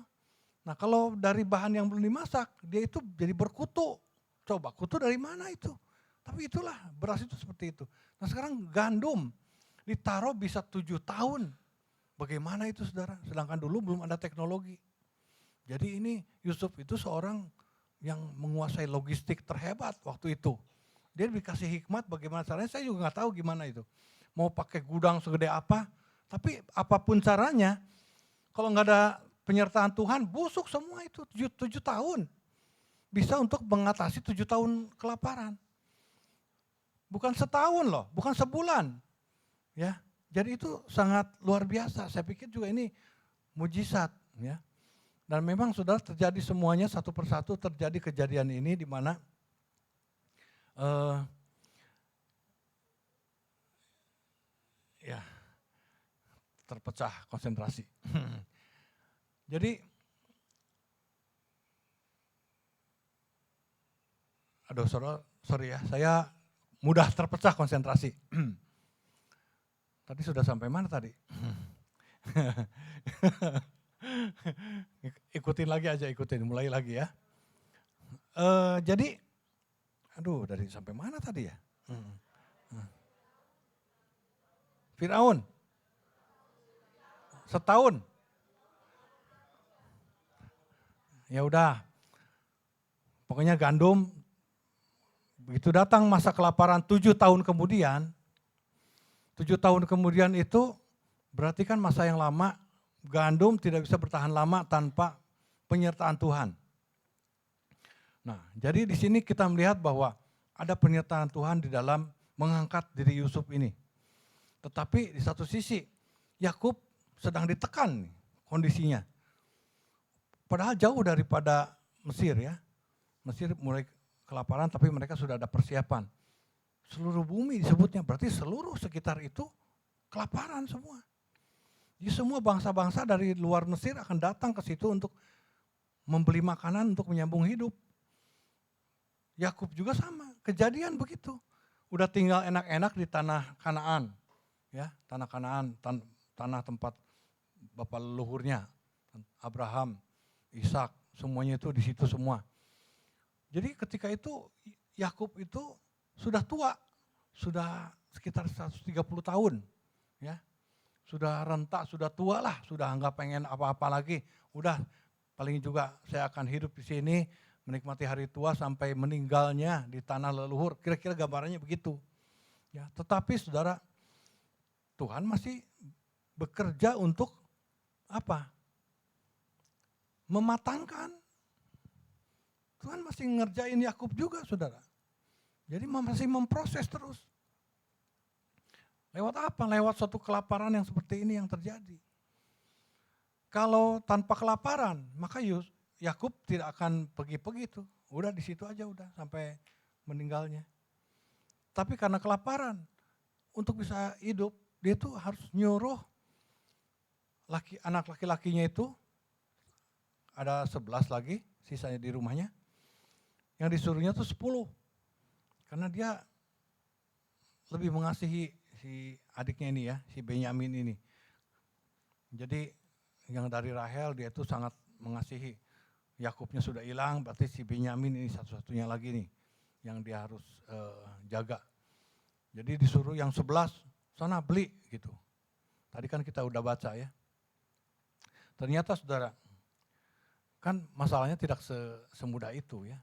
Nah kalau dari bahan yang belum dimasak, dia itu jadi berkutu. Coba kutu dari mana itu? Tapi itulah beras itu seperti itu. Nah sekarang gandum ditaruh bisa 7 tahun. Bagaimana itu saudara? Sedangkan dulu belum ada teknologi. Jadi ini Yusuf itu seorang yang menguasai logistik terhebat waktu itu. Dia dikasih hikmat bagaimana caranya, saya juga nggak tahu gimana itu. Mau pakai gudang segede apa, tapi apapun caranya, kalau nggak ada penyertaan Tuhan, busuk semua itu 7 tahun. Bisa untuk mengatasi 7 tahun kelaparan. Bukan setahun loh, bukan sebulan. Ya, jadi itu sangat luar biasa. Saya pikir juga ini mujizat, ya. Dan memang sudah terjadi semuanya satu persatu terjadi kejadian ini di mana ya terpecah konsentrasi. Jadi aduh sorry ya, saya mudah terpecah konsentrasi. Tadi sudah sampai mana tadi? Ikutin lagi aja, mulai lagi ya. Jadi, aduh dari sampai mana tadi ya? Firaun, setahun. Ya udah, pokoknya gandum, begitu datang masa kelaparan 7 tahun kemudian, 7 tahun kemudian itu berarti kan masa yang lama, gandum tidak bisa bertahan lama tanpa penyertaan Tuhan. Nah, jadi di sini kita melihat bahwa ada penyertaan Tuhan di dalam mengangkat diri Yusuf ini. Tetapi di satu sisi, Yakub sedang ditekan kondisinya. Padahal jauh daripada Mesir ya. Mesir mulai kelaparan tapi mereka sudah ada persiapan. Seluruh bumi disebutnya, berarti seluruh sekitar itu kelaparan semua. Jadi semua bangsa-bangsa dari luar Mesir akan datang ke situ untuk membeli makanan untuk menyambung hidup. Yakub juga sama, kejadian begitu. Udah tinggal enak-enak di tanah Kanaan. Ya, tanah Kanaan, tanah tempat bapak leluhurnya, Abraham, Ishak, semuanya itu di situ semua. Jadi ketika itu Yakub itu sudah tua, sudah sekitar 130 tahun, ya, sudah rentak, sudah tua lah, sudah nggak pengen apa-apa lagi. Udah paling juga saya akan hidup di sini, menikmati hari tua sampai meninggalnya di tanah leluhur. Kira-kira gambarannya begitu. Ya, tetapi saudara, Tuhan masih bekerja untuk apa? Mematangkan. Tuhan masih ngerjain Yakub juga, saudara. Jadi masih memproses terus. Lewat apa? Lewat suatu kelaparan yang seperti ini yang terjadi. Kalau tanpa kelaparan, maka Yakub tidak akan pergi-pergi tuh. Udah di situ aja udah sampai meninggalnya. Tapi karena kelaparan, untuk bisa hidup, dia tuh harus nyuruh anak laki-lakinya itu, ada 11 lagi, sisanya di rumahnya. Yang disuruhnya tuh 10. Karena dia lebih mengasihi si adiknya ini ya, si Benyamin ini. Jadi yang dari Rahel dia itu sangat mengasihi. Yakubnya sudah hilang, berarti si Benyamin ini satu-satunya lagi nih yang dia harus jaga. Jadi disuruh yang 11, sana beli gitu. Tadi kan kita udah baca ya. Ternyata saudara, kan masalahnya tidak semudah itu ya.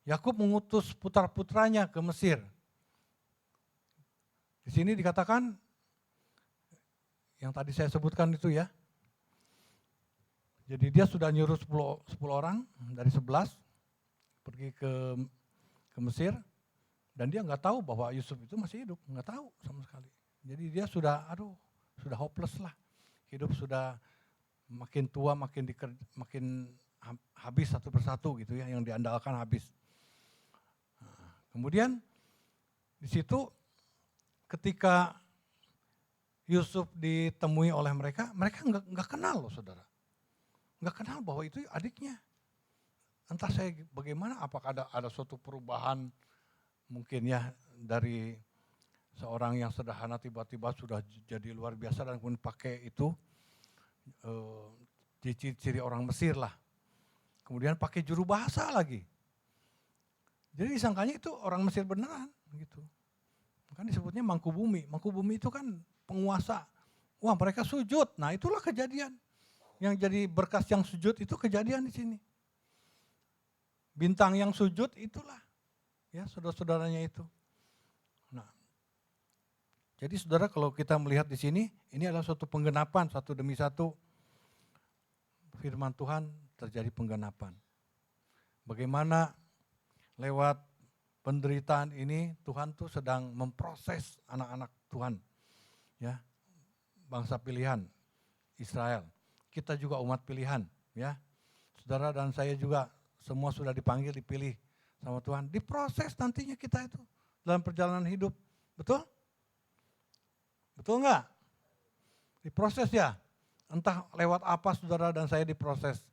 Yakub mengutus putra-putranya ke Mesir. Di sini dikatakan, yang tadi saya sebutkan itu ya. Jadi dia sudah nyuruh 10 orang dari 11 pergi ke Mesir. Dan dia nggak tahu bahwa Yusuf itu masih hidup, nggak tahu sama sekali. Jadi dia sudah hopeless lah. Hidup sudah makin tua, makin habis satu persatu gitu ya, yang diandalkan habis. Kemudian Di situ ketika Yusuf ditemui oleh mereka nggak kenal loh saudara. Nggak kenal bahwa itu adiknya. Entah saya bagaimana, apakah ada suatu perubahan mungkin ya dari seorang yang sederhana tiba-tiba sudah jadi luar biasa dan kemudian pakai itu ciri-ciri orang Mesir lah. Kemudian pakai juru bahasa lagi. Jadi disangkanya itu orang Mesir beneran gitu. Kan disebutnya mangku bumi. Mangku bumi itu kan penguasa. Wah, mereka sujud. Nah, itulah kejadian. Yang jadi berkas yang sujud itu kejadian di sini. Bintang yang sujud itulah ya saudara-saudaranya itu. Nah, jadi saudara kalau kita melihat di sini, ini adalah suatu penggenapan satu demi satu firman Tuhan terjadi penggenapan. Bagaimana lewat penderitaan ini Tuhan tuh sedang memproses anak-anak Tuhan, ya bangsa pilihan Israel. Kita juga umat pilihan, ya saudara dan saya juga. Semua sudah dipanggil, dipilih sama Tuhan. Diproses nantinya kita itu dalam perjalanan hidup. Betul? Betul enggak? Diproses ya. Entah lewat apa saudara dan saya diproses.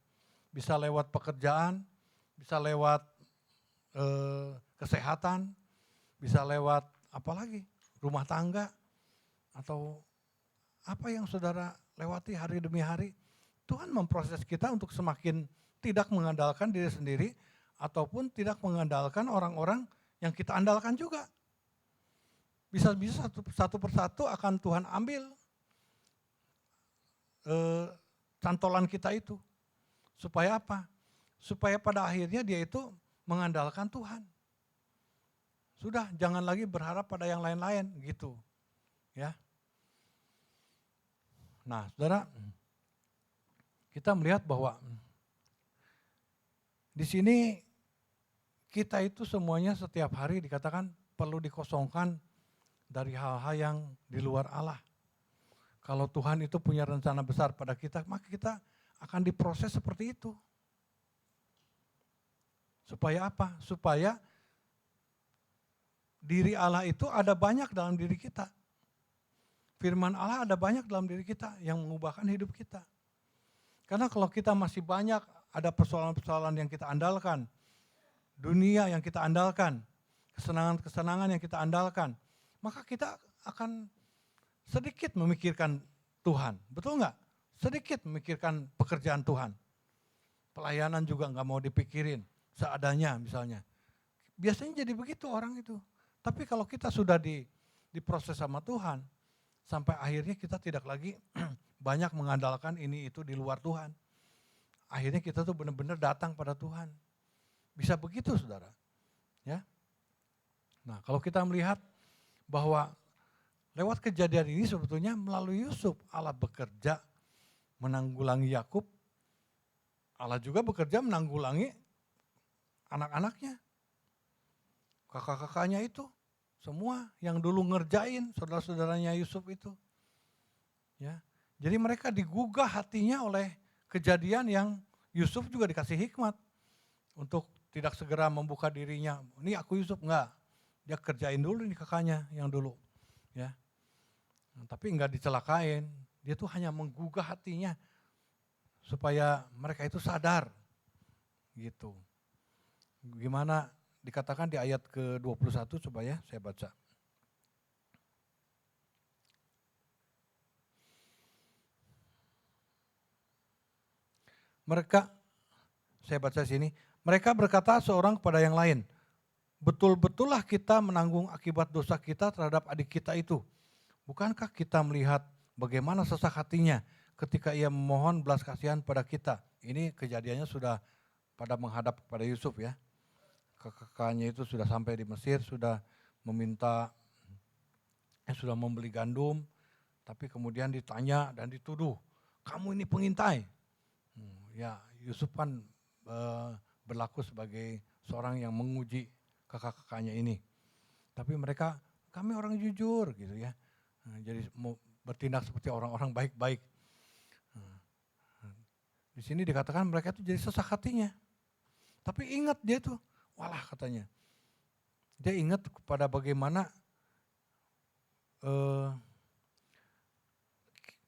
Bisa lewat pekerjaan, bisa lewat kesehatan, bisa lewat apa lagi? Rumah tangga, atau apa yang saudara lewati hari demi hari. Tuhan memproses kita untuk semakin tidak mengandalkan diri sendiri ataupun tidak mengandalkan orang-orang yang kita andalkan juga. Bisa-bisa satu persatu akan Tuhan ambil cantolan kita itu. Supaya apa? Supaya pada akhirnya dia itu mengandalkan Tuhan. Sudah, jangan lagi berharap pada yang lain-lain gitu. Ya. Nah, saudara, kita melihat bahwa di sini kita itu semuanya setiap hari dikatakan perlu dikosongkan dari hal-hal yang di luar Allah. Kalau Tuhan itu punya rencana besar pada kita, maka kita akan diproses seperti itu. Supaya apa? Supaya diri Allah itu ada banyak dalam diri kita. Firman Allah ada banyak dalam diri kita yang mengubahkan hidup kita. Karena kalau kita masih banyak ada persoalan-persoalan yang kita andalkan, dunia yang kita andalkan, kesenangan-kesenangan yang kita andalkan, maka kita akan sedikit memikirkan Tuhan. Betul nggak? Sedikit memikirkan pekerjaan Tuhan. Pelayanan juga nggak mau dipikirin, seadanya misalnya. Biasanya jadi begitu orang itu. Tapi kalau kita sudah diproses sama Tuhan, sampai akhirnya kita tidak lagi banyak mengandalkan ini itu di luar Tuhan. Akhirnya kita tuh benar-benar datang pada Tuhan. Bisa begitu saudara. Ya. Nah kalau kita melihat bahwa lewat kejadian ini sebetulnya melalui Yusuf Allah bekerja menanggulangi Yakub. Allah juga bekerja menanggulangi anak-anaknya. Kakak-kakaknya itu. Semua yang dulu ngerjain saudara-saudaranya Yusuf itu. Ya. Jadi mereka digugah hatinya oleh kejadian yang Yusuf juga dikasih hikmat untuk tidak segera membuka dirinya. Ini aku Yusuf, enggak. Dia kerjain dulu nih kakaknya yang dulu. Ya. Nah, tapi enggak dicelakain. Dia tuh hanya menggugah hatinya supaya mereka itu sadar. Gitu. Gimana dikatakan di ayat ke-21 coba ya saya baca. Mereka, saya baca sini, mereka berkata seorang kepada yang lain, betul-betullah kita menanggung akibat dosa kita terhadap adik kita itu. Bukankah kita melihat bagaimana sesak hatinya ketika ia memohon belas kasihan pada kita. Ini kejadiannya sudah pada menghadap kepada Yusuf ya. Kakaknya itu sudah sampai di Mesir, sudah meminta, sudah membeli gandum, tapi kemudian ditanya dan dituduh, kamu ini pengintai. Ya Yusuf kan berlaku sebagai seorang yang menguji kakak-kakaknya ini. Tapi mereka, kami orang jujur gitu ya. Jadi mau bertindak seperti orang-orang baik-baik. Di sini dikatakan mereka itu jadi sesak hatinya. Tapi ingat dia tuh, walah katanya. Dia ingat kepada bagaimana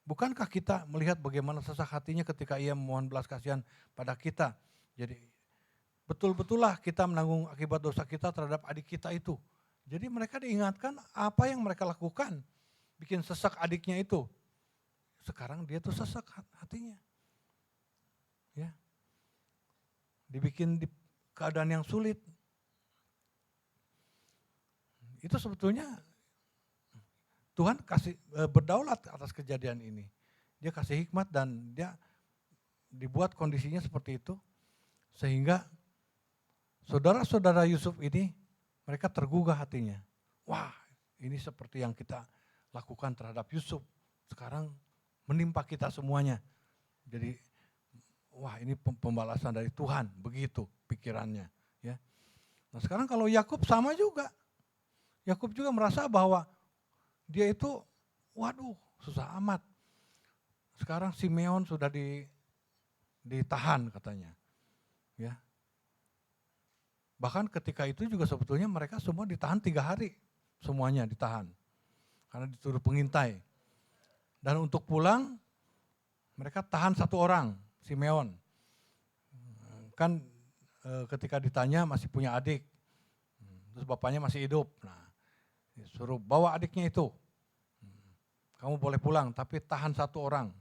bukankah kita melihat bagaimana sesak hatinya ketika ia memohon belas kasihan pada kita. Jadi betul-betullah kita menanggung akibat dosa kita terhadap adik kita itu. Jadi mereka diingatkan apa yang mereka lakukan, bikin sesak adiknya itu. Sekarang dia tuh sesak hatinya. Ya. Dibikin di keadaan yang sulit. Itu sebetulnya Tuhan kasih berdaulat atas kejadian ini. Dia kasih hikmat dan dia dibuat kondisinya seperti itu. Sehingga saudara-saudara Yusuf ini mereka tergugah hatinya. Wah, ini seperti yang kita lakukan terhadap Yusuf. Sekarang menimpa kita semuanya. Jadi wah, ini pembalasan dari Tuhan, begitu pikirannya, ya. Nah, sekarang kalau Yakub sama juga. Yakub juga merasa bahwa dia itu waduh, susah amat. Sekarang Simeon sudah ditahan katanya. Ya. Bahkan ketika itu juga sebetulnya mereka semua ditahan 3 hari. Semuanya ditahan. Karena disuruh pengintai. Dan untuk pulang, mereka tahan 1 orang, Simeon. Kan ketika ditanya masih punya adik. Terus bapaknya masih hidup. Nah, suruh bawa adiknya itu. Kamu boleh pulang, tapi tahan 1 orang,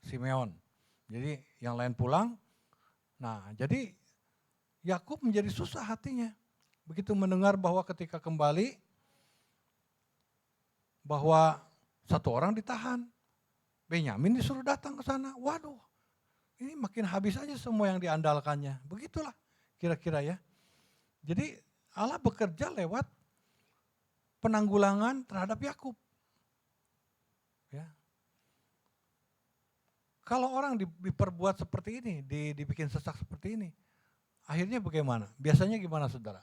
Simeon. Jadi yang lain pulang. Nah, jadi Yakub menjadi susah hatinya. Begitu mendengar bahwa ketika kembali, bahwa 1 orang ditahan. Benyamin disuruh datang ke sana. Waduh, ini makin habis aja semua yang diandalkannya. Begitulah kira-kira ya. Jadi Allah bekerja lewat penanggulangan terhadap Yakub. Ya. Kalau orang diperbuat seperti ini, dibikin sesak seperti ini, akhirnya bagaimana? Biasanya gimana saudara?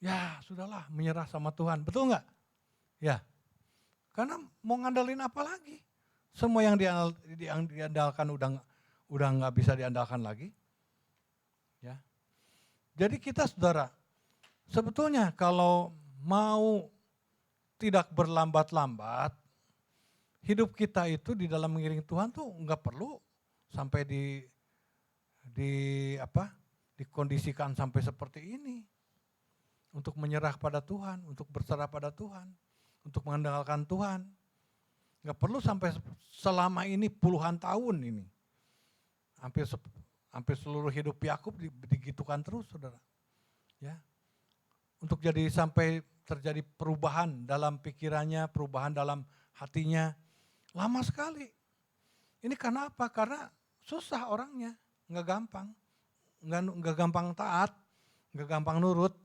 Ya sudahlah, menyerah sama Tuhan, betul nggak? Ya, karena mau ngandalin apa lagi? Semua yang diandalkan udah nggak bisa diandalkan lagi. Ya, jadi kita saudara, sebetulnya kalau mau tidak berlambat-lambat, hidup kita itu di dalam mengiring Tuhan tuh nggak perlu sampai dikondisikan sampai seperti ini. Untuk menyerah pada Tuhan, untuk berserah pada Tuhan, untuk mengandalkan Tuhan. Nggak perlu sampai selama ini puluhan tahun ini. Hampir seluruh hidup Yakub digitukan terus saudara. Ya. Untuk jadi sampai terjadi perubahan dalam pikirannya, perubahan dalam hatinya. Lama sekali. Ini karena apa? Karena susah orangnya, nggak gampang. Nggak gampang taat, nggak gampang nurut.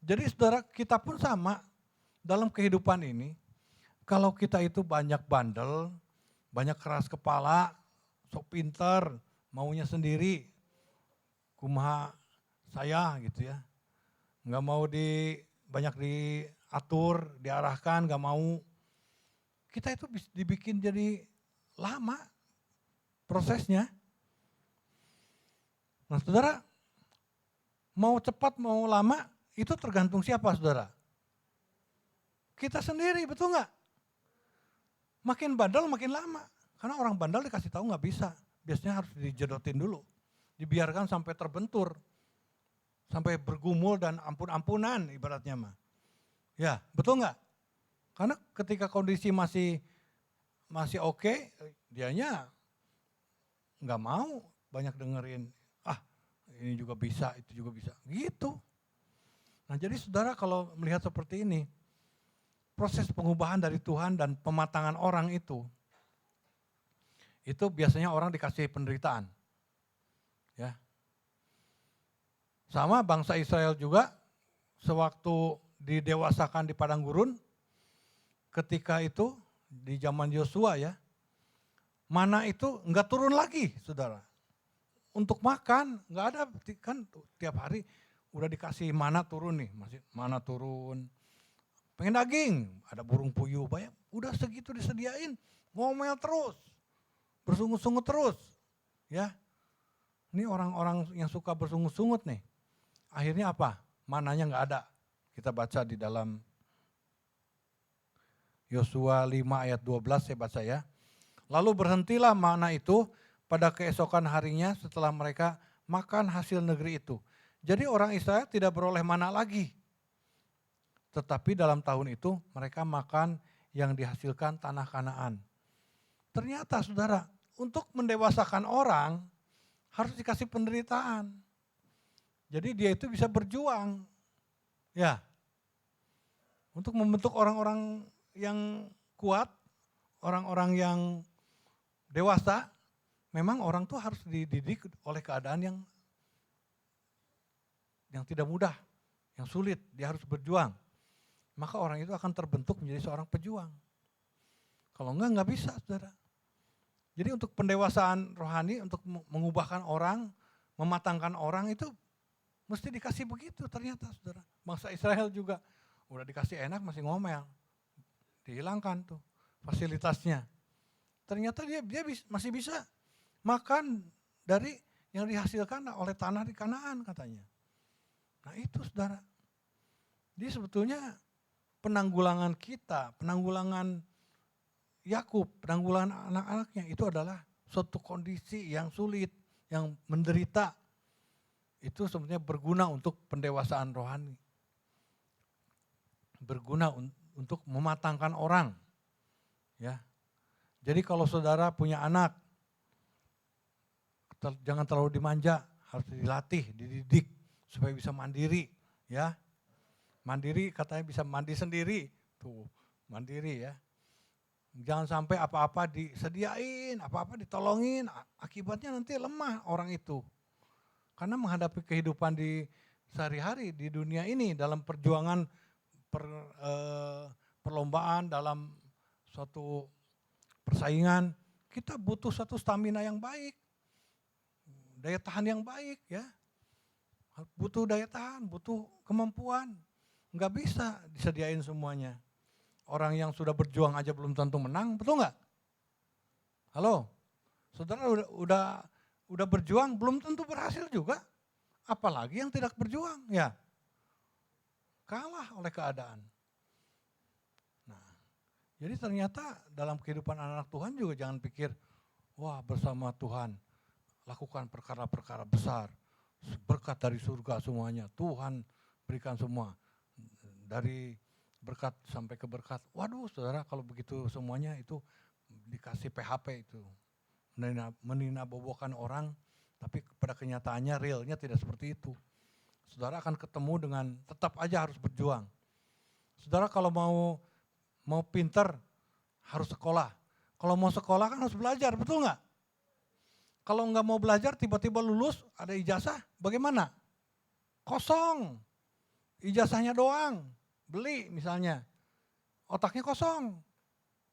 Jadi saudara, kita pun sama dalam kehidupan ini. Kalau kita itu banyak bandel, banyak keras kepala, sok pinter, maunya sendiri, kumaha saya gitu ya. Nggak mau banyak diatur, diarahkan, nggak mau. Kita itu dibikin jadi lama prosesnya. Nah saudara, mau cepat mau lama itu tergantung siapa saudara? Kita sendiri, betul nggak? Makin bandel makin lama. Karena orang bandel dikasih tahu nggak bisa. Biasanya harus dijedotin dulu. Dibiarkan sampai terbentur. Sampai bergumul dan ampun-ampunan ibaratnya mah. Ya, betul nggak? Karena ketika kondisi masih oke, dianya nggak mau banyak dengerin. Ah, ini juga bisa, itu juga bisa. Gitu. Nah jadi saudara kalau melihat seperti ini, proses pengubahan dari Tuhan dan pematangan orang itu biasanya orang dikasih penderitaan. Ya. Sama bangsa Israel juga, sewaktu didewasakan di padang gurun, ketika itu di zaman Yosua ya, mana itu enggak turun lagi saudara. Untuk makan, enggak ada, kan tiap hari udah dikasih mana turun nih, masih mana turun. Pengen daging, ada burung puyuh banyak, udah segitu disediain, ngomel terus, bersungut-sungut terus. Ya, ini orang-orang yang suka bersungut-sungut nih. Akhirnya apa? Mananya nggak ada. Kita baca di dalam Yosua 5 ayat 12 saya baca ya. Lalu berhentilah mana itu pada keesokan harinya setelah mereka makan hasil negeri itu. Jadi orang Israel tidak beroleh mana lagi. Tetapi dalam tahun itu mereka makan yang dihasilkan tanah Kanaan. Ternyata saudara, untuk mendewasakan orang harus dikasih penderitaan. Jadi dia itu bisa berjuang. Ya. Untuk membentuk orang-orang yang kuat, orang-orang yang dewasa, memang orang tuh harus dididik oleh keadaan yang tidak mudah, yang sulit, dia harus berjuang. Maka orang itu akan terbentuk menjadi seorang pejuang. Kalau enggak bisa, saudara. Jadi untuk pendewasaan rohani, untuk mengubahkan orang, mematangkan orang itu mesti dikasih begitu ternyata, saudara. Bangsa Israel juga udah dikasih enak masih ngomel. Dihilangkan tuh fasilitasnya. Ternyata dia masih bisa makan dari yang dihasilkan oleh tanah di Kanaan katanya. Nah itu saudara. Jadi sebetulnya penanggulangan kita, penanggulangan Yakub, penanggulangan anak-anaknya itu adalah suatu kondisi yang sulit, yang menderita. Itu sebenarnya berguna untuk pendewasaan rohani. Berguna untuk mematangkan orang. Ya. Jadi kalau saudara punya anak, jangan terlalu dimanja, harus dilatih, dididik supaya bisa mandiri, ya. Mandiri katanya bisa mandi sendiri, tuh mandiri ya. Jangan sampai apa-apa disediain, apa-apa ditolongin, akibatnya nanti lemah orang itu. Karena menghadapi kehidupan di sehari-hari di dunia ini dalam perjuangan perlombaan, dalam suatu persaingan, kita butuh satu stamina yang baik, daya tahan yang baik ya. Butuh daya tahan, butuh kemampuan. Enggak bisa disediain semuanya. Orang yang sudah berjuang aja belum tentu menang, betul nggak? Halo, saudara udah berjuang belum tentu berhasil juga. Apalagi yang tidak berjuang, ya kalah oleh keadaan. Nah, jadi ternyata dalam kehidupan anak Tuhan juga jangan pikir, wah bersama Tuhan lakukan perkara-perkara besar, berkat dari surga semuanya, Tuhan berikan semua. Dari berkat sampai ke berkat. Waduh saudara, kalau begitu semuanya itu dikasih PHP itu. Meninabobokan orang, tapi pada kenyataannya realnya tidak seperti itu. Saudara akan ketemu dengan tetap aja harus berjuang. Saudara kalau mau pinter harus sekolah. Kalau mau sekolah kan harus belajar, betul nggak? Kalau nggak mau belajar tiba-tiba lulus ada ijazah, bagaimana? Kosong. Ijazahnya doang. Beli misalnya, otaknya kosong.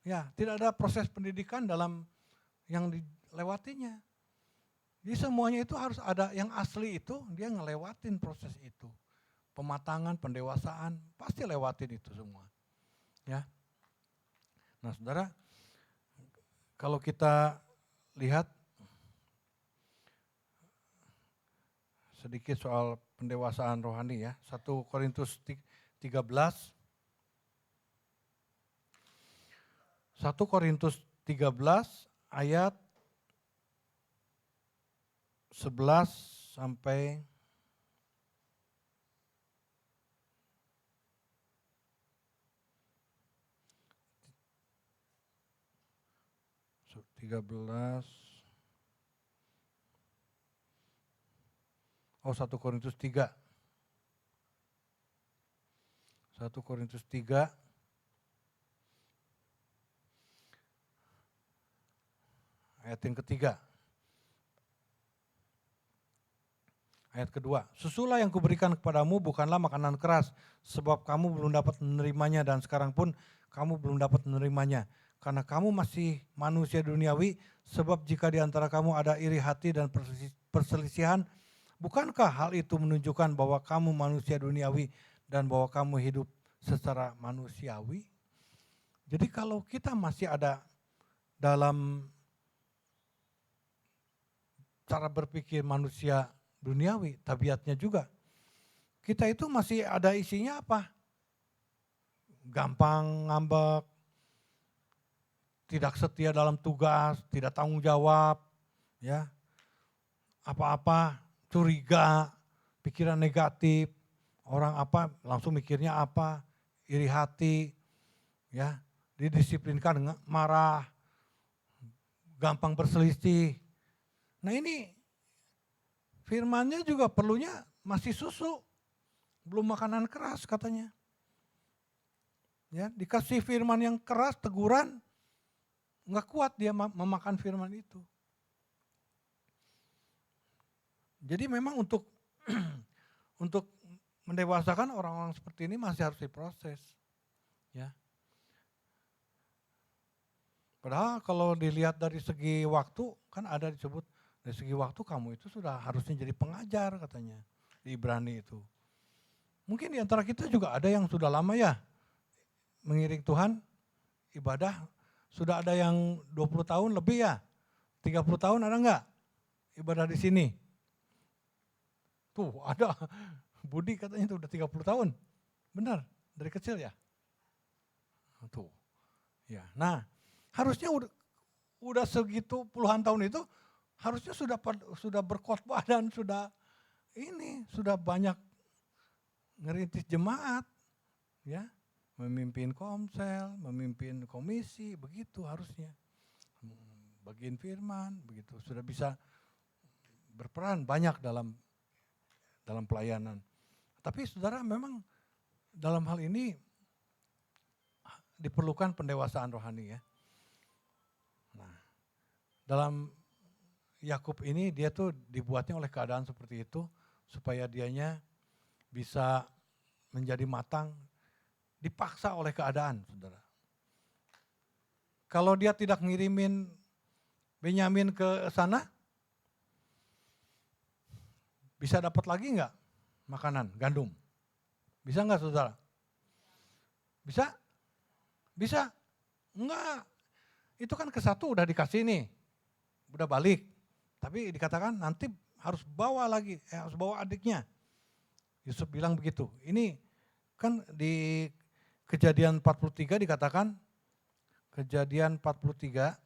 Ya, tidak ada proses pendidikan dalam yang dilewatinya. Jadi semuanya itu harus ada yang asli itu, dia ngelewatin proses itu. Pematangan, pendewasaan, pasti lewatin itu semua. Ya. Nah saudara, kalau kita lihat sedikit soal pendewasaan rohani ya, 1 Korintus 13. 1 Korintus 13 ayat 11 sampai 13. 1 Korintus 3. 1 Korintus 3 ayat yang ketiga. Ayat kedua, susulah yang kuberikan kepadamu bukanlah makanan keras, sebab kamu belum dapat menerimanya dan sekarang pun kamu belum dapat menerimanya. Karena kamu masih manusia duniawi, sebab jika di antara kamu ada iri hati dan perselisihan, bukankah hal itu menunjukkan bahwa kamu manusia duniawi dan bahwa kamu hidup secara manusiawi? Jadi kalau kita masih ada dalam cara berpikir manusia duniawi, tabiatnya juga, kita itu masih ada isinya apa? Gampang ngambek, tidak setia dalam tugas, tidak tanggung jawab, ya, apa-apa curiga, pikiran negatif, orang apa langsung mikirnya apa, iri hati, ya, didisiplinkan marah, gampang berselisih. Nah ini firmannya juga perlunya masih susu, belum makanan keras katanya. Ya, dikasih firman yang keras, teguran, nggak kuat dia memakan firman itu. Jadi memang untuk untuk mendewasakan orang-orang seperti ini masih harus diproses. Ya. Padahal kalau dilihat dari segi waktu, kan ada disebut dari segi waktu kamu itu sudah harusnya jadi pengajar katanya di Ibrani itu. Mungkin di antara kita juga ada yang sudah lama ya mengiring Tuhan, ibadah, sudah ada yang 20 tahun lebih ya, 30 tahun ada enggak ibadah di sini? Tuh ada, Budi katanya itu udah 30 tahun, benar, dari kecil ya? Tuh, ya. Nah harusnya udah segitu puluhan tahun itu, harusnya sudah berkhotbah dan sudah banyak ngerintis jemaat, ya. Memimpin komsel, memimpin komisi, begitu harusnya. Bagian firman, begitu. Sudah bisa berperan banyak dalam pelayanan. Tapi saudara memang dalam hal ini diperlukan pendewasaan rohani ya. Nah, dalam Yakub ini dia tuh dibuatnya oleh keadaan seperti itu supaya dianya bisa menjadi matang, dipaksa oleh keadaan, saudara. Kalau dia tidak ngirimin Benyamin ke sana, bisa dapat lagi enggak makanan, gandum? Bisa enggak saudara? Bisa? Bisa? Enggak. Itu kan ke satu udah dikasih nih, udah balik. Tapi dikatakan nanti harus bawa lagi, harus bawa adiknya. Yusuf bilang begitu. Ini kan di Kejadian 43 dikatakan, Kejadian 43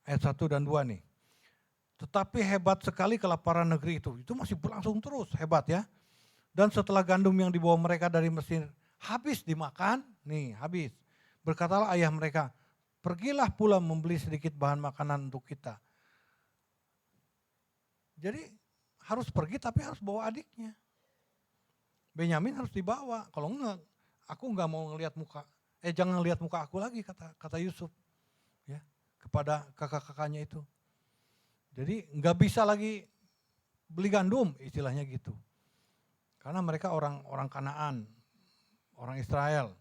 ayat 1 dan 2 nih. Tetapi hebat sekali kelaparan negeri itu masih berlangsung terus, hebat ya. Dan setelah gandum yang dibawa mereka dari Mesir habis dimakan, nih habis. Berkatalah ayah mereka, pergilah pula membeli sedikit bahan makanan untuk kita. Jadi harus pergi tapi harus bawa adiknya. Benyamin harus dibawa, kalau enggak aku enggak mau ngelihat muka, jangan lihat muka aku lagi kata Yusuf ya kepada kakak-kakaknya itu. Jadi enggak bisa lagi beli gandum istilahnya gitu. Karena mereka orang Kanaan, orang Israel.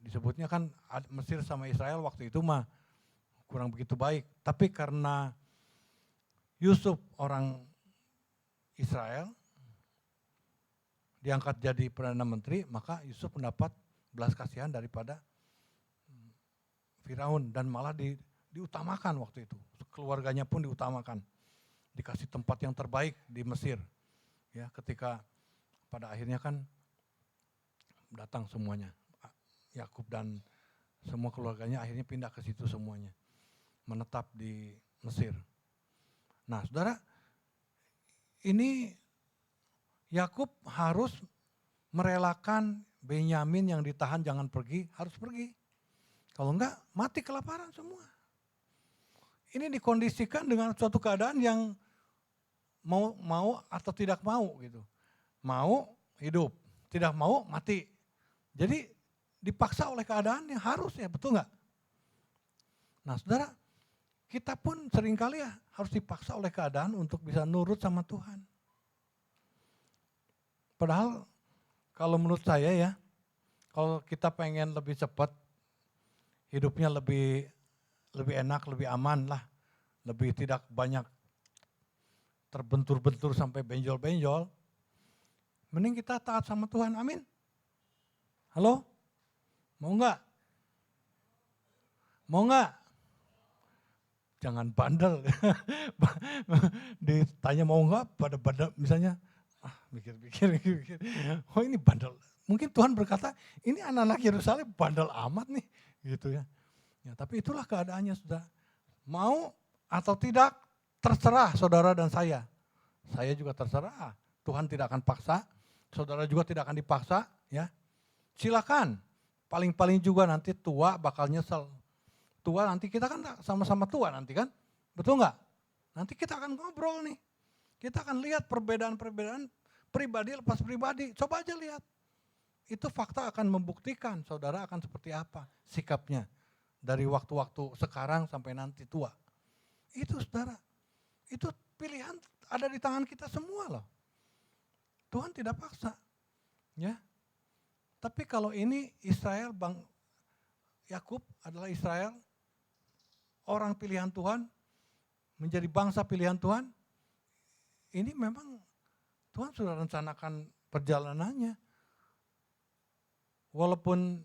Disebutnya kan Mesir sama Israel waktu itu mah kurang begitu baik, tapi karena Yusuf orang Israel diangkat jadi Perdana Menteri, maka Yusuf mendapat belas kasihan daripada Firaun dan malah diutamakan waktu itu. Keluarganya pun diutamakan. Dikasih tempat yang terbaik di Mesir. Ya, ketika pada akhirnya kan datang semuanya. Yakub dan semua keluarganya akhirnya pindah ke situ semuanya. Menetap di Mesir. Nah, saudara, ini Yakub harus merelakan Benyamin yang ditahan jangan pergi, harus pergi. Kalau enggak, mati kelaparan semua. Ini dikondisikan dengan suatu keadaan yang mau atau tidak mau gitu. Mau hidup, tidak mau mati. Jadi dipaksa oleh keadaan yang harus ya, betul enggak? Nah saudara, kita pun seringkali ya harus dipaksa oleh keadaan untuk bisa nurut sama Tuhan. Padahal kalau menurut saya ya, kalau kita pengen lebih cepat, hidupnya lebih enak, lebih aman lah, lebih tidak banyak terbentur-bentur sampai benjol-benjol, mending kita taat sama Tuhan, amin. Halo? Mau enggak? Mau enggak? Jangan bandel. Ditanya mau enggak, pada misalnya, mikir. Oh ini bandel, mungkin Tuhan berkata, ini anak-anak Yerusalem bandel amat nih, gitu ya. Ya, tapi itulah keadaannya, sudah. Mau atau tidak, terserah saudara dan saya. Saya juga terserah. Tuhan tidak akan paksa, saudara juga tidak akan dipaksa, ya. Silakan. Paling-paling juga nanti tua bakal nyesel. Tua nanti kita kan sama-sama tua nanti kan, betul nggak? Nanti kita akan ngobrol nih. Kita akan lihat perbedaan-perbedaan pribadi lepas pribadi. Coba aja lihat. Itu fakta akan membuktikan saudara akan seperti apa sikapnya. Dari waktu-waktu sekarang sampai nanti tua. Itu saudara. Itu pilihan ada di tangan kita semua loh. Tuhan tidak paksa. Ya. Tapi kalau ini Israel, Bang Yakub adalah Israel, orang pilihan Tuhan, menjadi bangsa pilihan Tuhan, ini memang Tuhan sudah rencanakan perjalanannya. Walaupun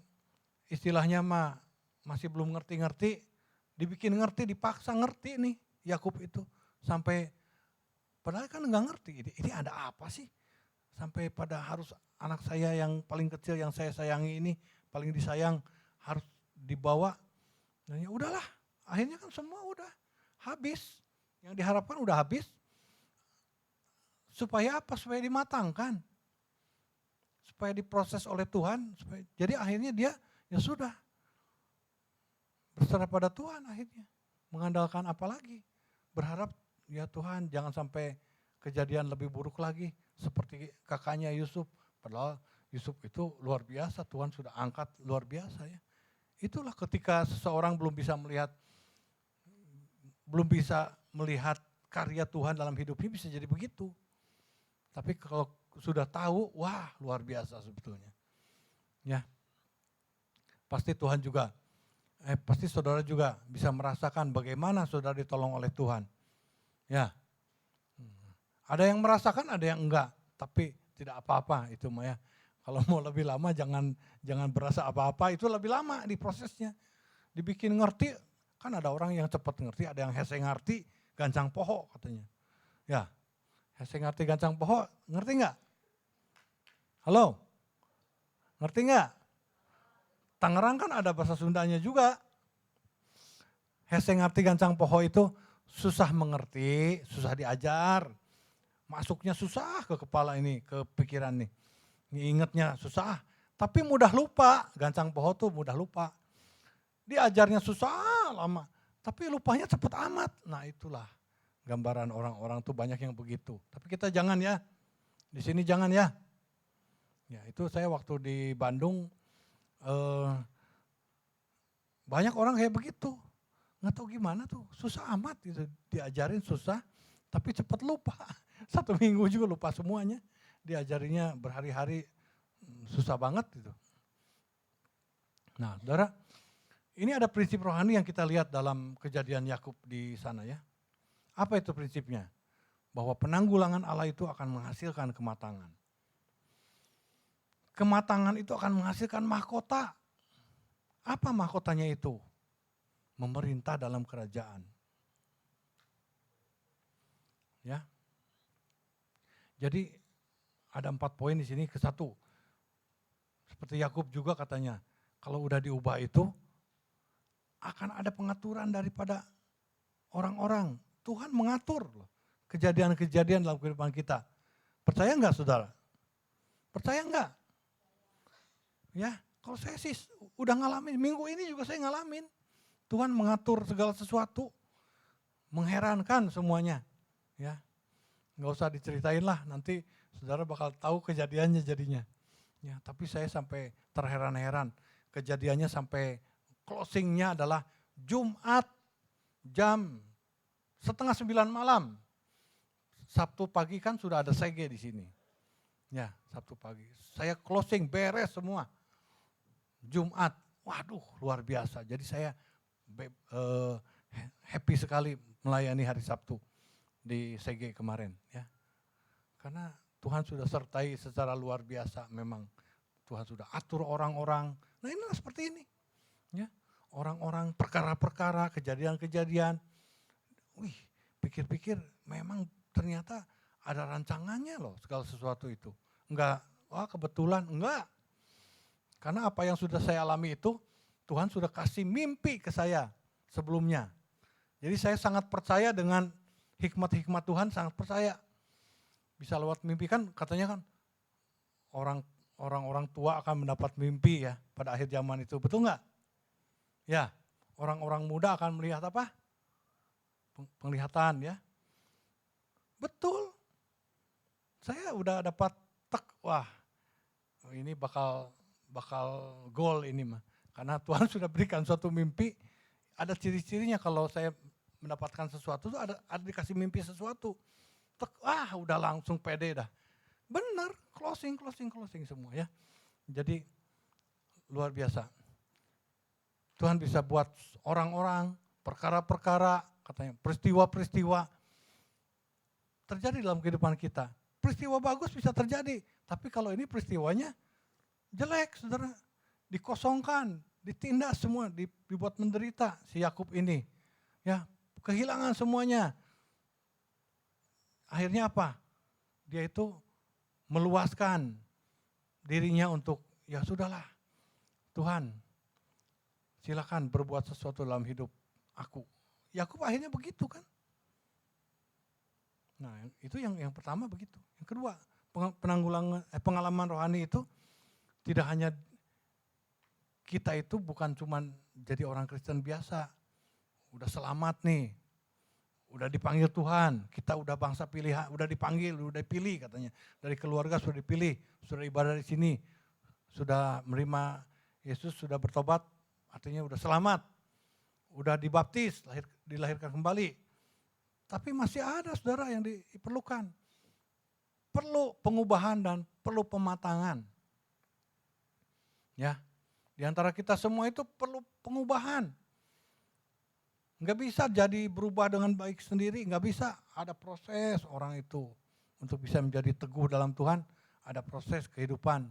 istilahnya masih belum ngerti-ngerti, dibikin ngerti, dipaksa ngerti nih Yakub itu. Sampai, padahal kan nggak ngerti, ini ada apa sih? Sampai pada harus anak saya yang paling kecil yang saya sayangi ini, paling disayang, harus dibawa. Dan ya udahlah, akhirnya kan semua udah habis. Yang diharapkan udah habis. Supaya apa? Supaya dimatangkan. Supaya diproses oleh Tuhan. Jadi akhirnya dia ya sudah. Berserah pada Tuhan akhirnya. Mengandalkan apa lagi? Berharap ya Tuhan jangan sampai kejadian lebih buruk lagi. Seperti kakaknya Yusuf. Padahal Yusuf itu luar biasa, Tuhan sudah angkat luar biasa ya. Itulah ketika seseorang belum bisa melihat karya Tuhan dalam hidupnya bisa jadi begitu. Tapi kalau sudah tahu, wah luar biasa sebetulnya. Ya. Pasti Tuhan juga, pasti saudara juga bisa merasakan bagaimana saudara ditolong oleh Tuhan. Ya. Ada yang merasakan, ada yang enggak, tapi tidak apa-apa itu Maya. Kalau mau lebih lama jangan berasa apa-apa, itu lebih lama di prosesnya. Dibikin ngerti, kan ada orang yang cepat ngerti, ada yang hese ngerti, gancang poho katanya. Ya, hese ngerti gancang poho, ngerti enggak? Halo? Ngerti enggak? Tangerang kan ada bahasa Sundanya juga. Hese ngerti gancang poho itu susah mengerti, susah diajar. Masuknya susah ke kepala ini, ke pikiran nih. Ingatnya susah, tapi mudah lupa. Gancang poho tuh mudah lupa. Diajarnya susah lama, tapi lupanya cepat amat. Nah itulah gambaran orang-orang tuh banyak yang begitu. Tapi kita jangan ya, di sini jangan ya. Ya itu saya waktu di Bandung, banyak orang kayak begitu. Nggak tahu gimana tuh, susah amat gitu. Diajarin susah, tapi cepat lupa. 1 minggu juga lupa semuanya. Diajarinya berhari-hari susah banget gitu. Nah, saudara, ini ada prinsip rohani yang kita lihat dalam kejadian Yakub di sana ya. Apa itu prinsipnya? Bahwa penanggulangan Allah itu akan menghasilkan kematangan. Kematangan itu akan menghasilkan mahkota. Apa mahkotanya itu? Memerintah dalam kerajaan. Ya. Jadi ada 4 poin di sini. Ke 1, seperti Yakub juga katanya, kalau udah diubah itu akan ada pengaturan daripada orang-orang. Tuhan mengatur loh kejadian-kejadian dalam kehidupan kita. Percaya enggak saudara? Percaya enggak? Ya, kalau saya sih udah ngalamin, minggu ini juga saya ngalamin. Tuhan mengatur segala sesuatu, mengherankan semuanya. Ya, nggak usah diceritain lah, nanti saudara bakal tahu kejadiannya jadinya. Ya, tapi saya sampai terheran-heran. Kejadiannya sampai closingnya adalah Jumat jam 8:30 malam. Sabtu pagi kan sudah ada sege di sini. Ya, Sabtu pagi. Saya closing, beres semua. Jumat, waduh luar biasa. Jadi saya happy sekali melayani hari Sabtu di sege kemarin. Ya, karena Tuhan sudah sertai secara luar biasa memang. Tuhan sudah atur orang-orang. Nah inilah seperti ini. Ya, orang-orang, perkara-perkara, kejadian-kejadian. Wih, pikir-pikir memang ternyata ada rancangannya loh segala sesuatu itu. Enggak, wah kebetulan, enggak. Karena apa yang sudah saya alami itu, Tuhan sudah kasih mimpi ke saya sebelumnya. Jadi saya sangat percaya dengan hikmat-hikmat Tuhan, sangat percaya. Bisa lewat mimpi kan, katanya kan orang-orang tua akan mendapat mimpi ya pada akhir zaman itu. Betul nggak? Ya, orang-orang muda akan melihat apa? Penglihatan ya. Betul. Saya udah dapat wah ini bakal gol ini mah. Karena Tuhan sudah berikan suatu mimpi, ada ciri-cirinya kalau saya mendapatkan sesuatu tuh ada dikasih mimpi sesuatu. Udah langsung pede dah. Benar, closing semua ya. Jadi luar biasa. Tuhan bisa buat orang-orang, perkara-perkara, katanya peristiwa-peristiwa terjadi dalam kehidupan kita. Peristiwa bagus bisa terjadi, tapi kalau ini peristiwanya jelek, saudara, dikosongkan, ditindas semua, dibuat menderita si Yakub ini, ya kehilangan semuanya. Akhirnya apa? Dia itu meluaskan dirinya untuk ya sudahlah, Tuhan, silakan berbuat sesuatu dalam hidup aku. Yakub akhirnya begitu kan? Nah, itu yang pertama begitu. Yang kedua, pengalaman rohani itu tidak hanya kita itu bukan cuma jadi orang Kristen biasa, udah selamat nih, udah dipanggil Tuhan, kita udah bangsa pilihan, udah dipanggil, udah dipilih katanya, dari keluarga sudah dipilih, sudah ibadah di sini, sudah menerima Yesus, sudah bertobat, artinya udah selamat, udah dibaptis, dilahirkan kembali. Tapi masih ada saudara yang diperlukan. Perlu pengubahan dan perlu pematangan. Ya, di antara kita semua itu perlu pengubahan. Enggak bisa jadi berubah dengan baik sendiri, enggak bisa. Ada proses orang itu untuk bisa menjadi teguh dalam Tuhan, ada proses kehidupan,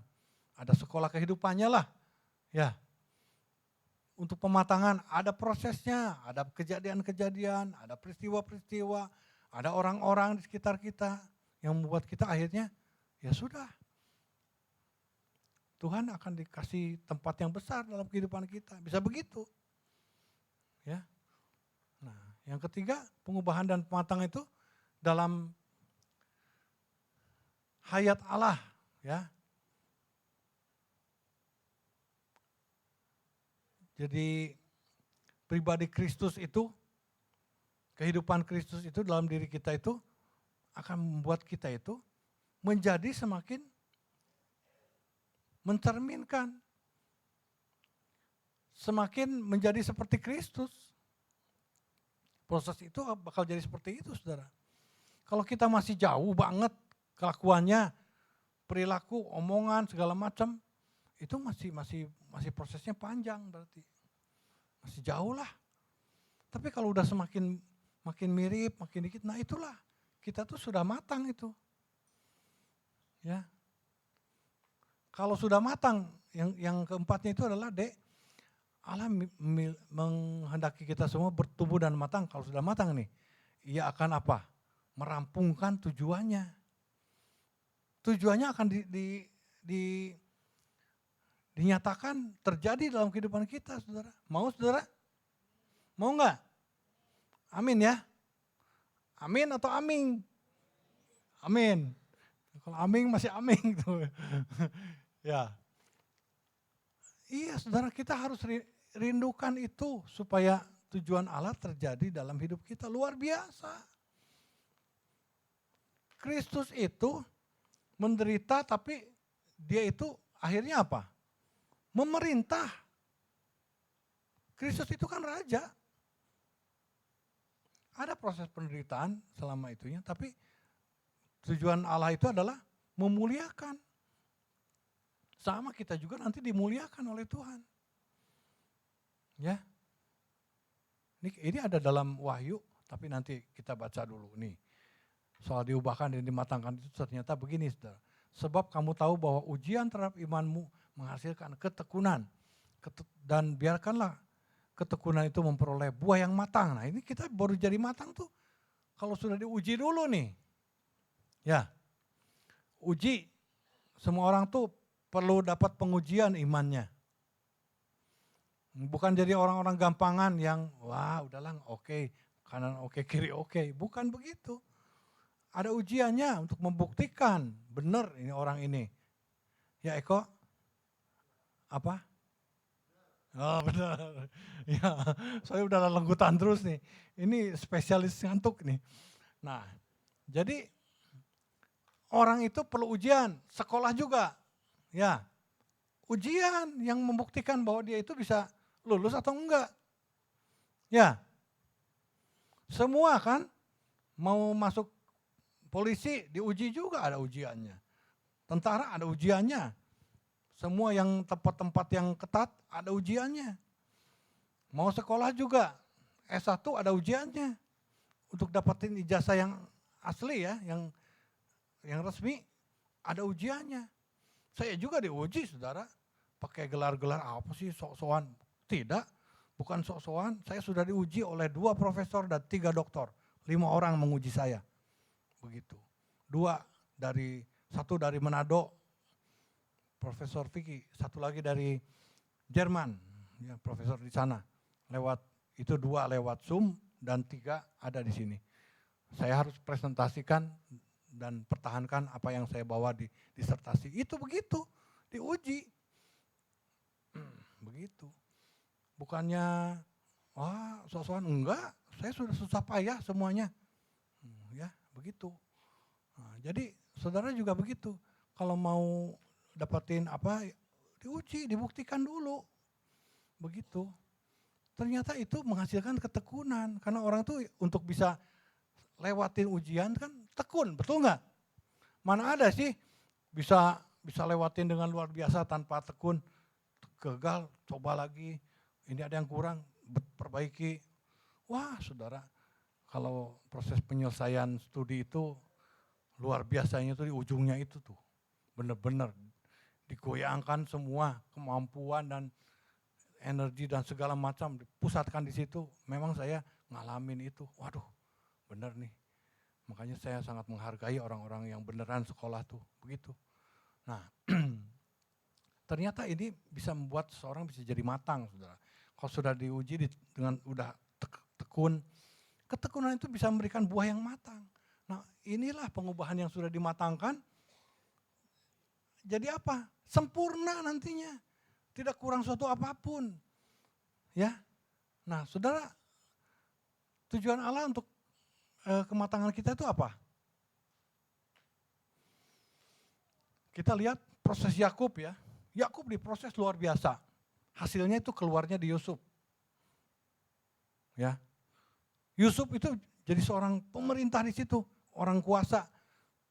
ada sekolah kehidupannya lah. Ya. Untuk pematangan ada prosesnya, ada kejadian-kejadian, ada peristiwa-peristiwa, ada orang-orang di sekitar kita yang membuat kita akhirnya ya sudah. Tuhan akan dikasih tempat yang besar dalam kehidupan kita, bisa begitu. Ya. Nah, yang ketiga, pengubahan dan pematangan itu dalam hayat Allah, ya. Jadi pribadi Kristus itu, kehidupan Kristus itu dalam diri kita itu akan membuat kita itu menjadi semakin mencerminkan, semakin menjadi seperti Kristus. Proses itu bakal jadi seperti itu, saudara. Kalau kita masih jauh banget kelakuannya, perilaku, omongan, segala macam, itu masih prosesnya panjang berarti. Masih jauh lah. Tapi kalau udah makin mirip, makin dikit, nah itulah. Kita tuh sudah matang itu. Ya. Kalau sudah matang, yang keempatnya itu adalah Allah menghendaki kita semua bertumbuh dan matang. Kalau sudah matang nih, ia akan apa? Merampungkan tujuannya. Tujuannya akan dinyatakan terjadi dalam kehidupan kita, saudara. Mau, saudara? Mau enggak? Amin ya. Amin atau aming? Amin. Kalau aming masih aming tuh. Ya. Iya, saudara, kita harus rindukan itu supaya tujuan Allah terjadi dalam hidup kita. Luar biasa. Kristus itu menderita, tapi dia itu akhirnya apa? Memerintah. Kristus itu kan raja. Ada proses penderitaan selama itunya, tapi tujuan Allah itu adalah memuliakan. Sama kita juga nanti dimuliakan oleh Tuhan. Ya. Ini ada dalam Wahyu, tapi nanti kita baca dulu nih. Soal diubahkan dan dimatangkan itu ternyata begini, saudara. Sebab kamu tahu bahwa ujian terhadap imanmu menghasilkan ketekunan. Dan biarkanlah ketekunan itu memperoleh buah yang matang. Nah ini kita baru jadi matang tuh kalau sudah diuji dulu nih. Ya, uji semua orang tuh perlu dapat pengujian imannya. Bukan jadi orang-orang gampangan yang, wah udahlah oke, kanan oke, kiri oke. Bukan begitu. Ada ujiannya untuk membuktikan benar ini orang ini. Ya Eko? Apa? Oh benar. Ya, saya udah lenggutan terus nih. Ini spesialis ngantuk nih. Nah, jadi orang itu perlu ujian, sekolah juga. Ya, ujian yang membuktikan bahwa dia itu bisa lulus atau enggak. Ya, semua kan mau masuk polisi diuji juga ada ujiannya. Tentara ada ujiannya. Semua yang tempat-tempat yang ketat ada ujiannya. Mau sekolah juga, S1 ada ujiannya. Untuk dapetin ijazah yang asli ya, yang resmi, ada ujiannya. Saya juga diuji saudara, pakai gelar-gelar apa sih sok-sokan. Tidak, bukan sok-sokan, saya sudah diuji oleh 2 profesor dan 3 doktor. 5 orang menguji saya. Begitu. 1 dari Manado, Profesor Vicky, 1 lagi dari Jerman, ya, profesor di sana. Itu 2 lewat Zoom dan 3 ada di sini. Saya harus presentasikan dan pertahankan apa yang saya bawa di disertasi. Itu begitu, diuji. Begitu. Bukannya, wah sok-sokan, enggak, saya sudah susah payah semuanya. Ya, begitu. Nah, jadi saudara juga begitu. Kalau mau dapetin apa, diuji, dibuktikan dulu. Begitu. Ternyata itu menghasilkan ketekunan. Karena orang tuh untuk bisa lewatin ujian kan tekun, betul nggak? Mana ada sih bisa lewatin dengan luar biasa tanpa tekun, gagal, coba lagi, ini ada yang kurang, perbaiki. Wah saudara, kalau proses penyelesaian studi itu luar biasanya tuh di ujungnya itu tuh. Benar-benar digoyangkan semua kemampuan dan energi dan segala macam dipusatkan di situ. Memang saya ngalamin itu, waduh benar nih. Makanya saya sangat menghargai orang-orang yang beneran sekolah tuh, begitu. Nah, ternyata ini bisa membuat seseorang bisa jadi matang, saudara. Kalau sudah diuji dengan udah tekun, ketekunan itu bisa memberikan buah yang matang. Nah, inilah pengubahan yang sudah dimatangkan. Jadi apa? Sempurna nantinya. Tidak kurang suatu apapun. Ya. Nah, saudara, tujuan Allah untuk kematangan kita itu apa? Kita lihat proses Yakub ya. Yakub diproses luar biasa. Hasilnya itu keluarnya di Yusuf. Ya. Yusuf itu jadi seorang pemerintah di situ, orang kuasa,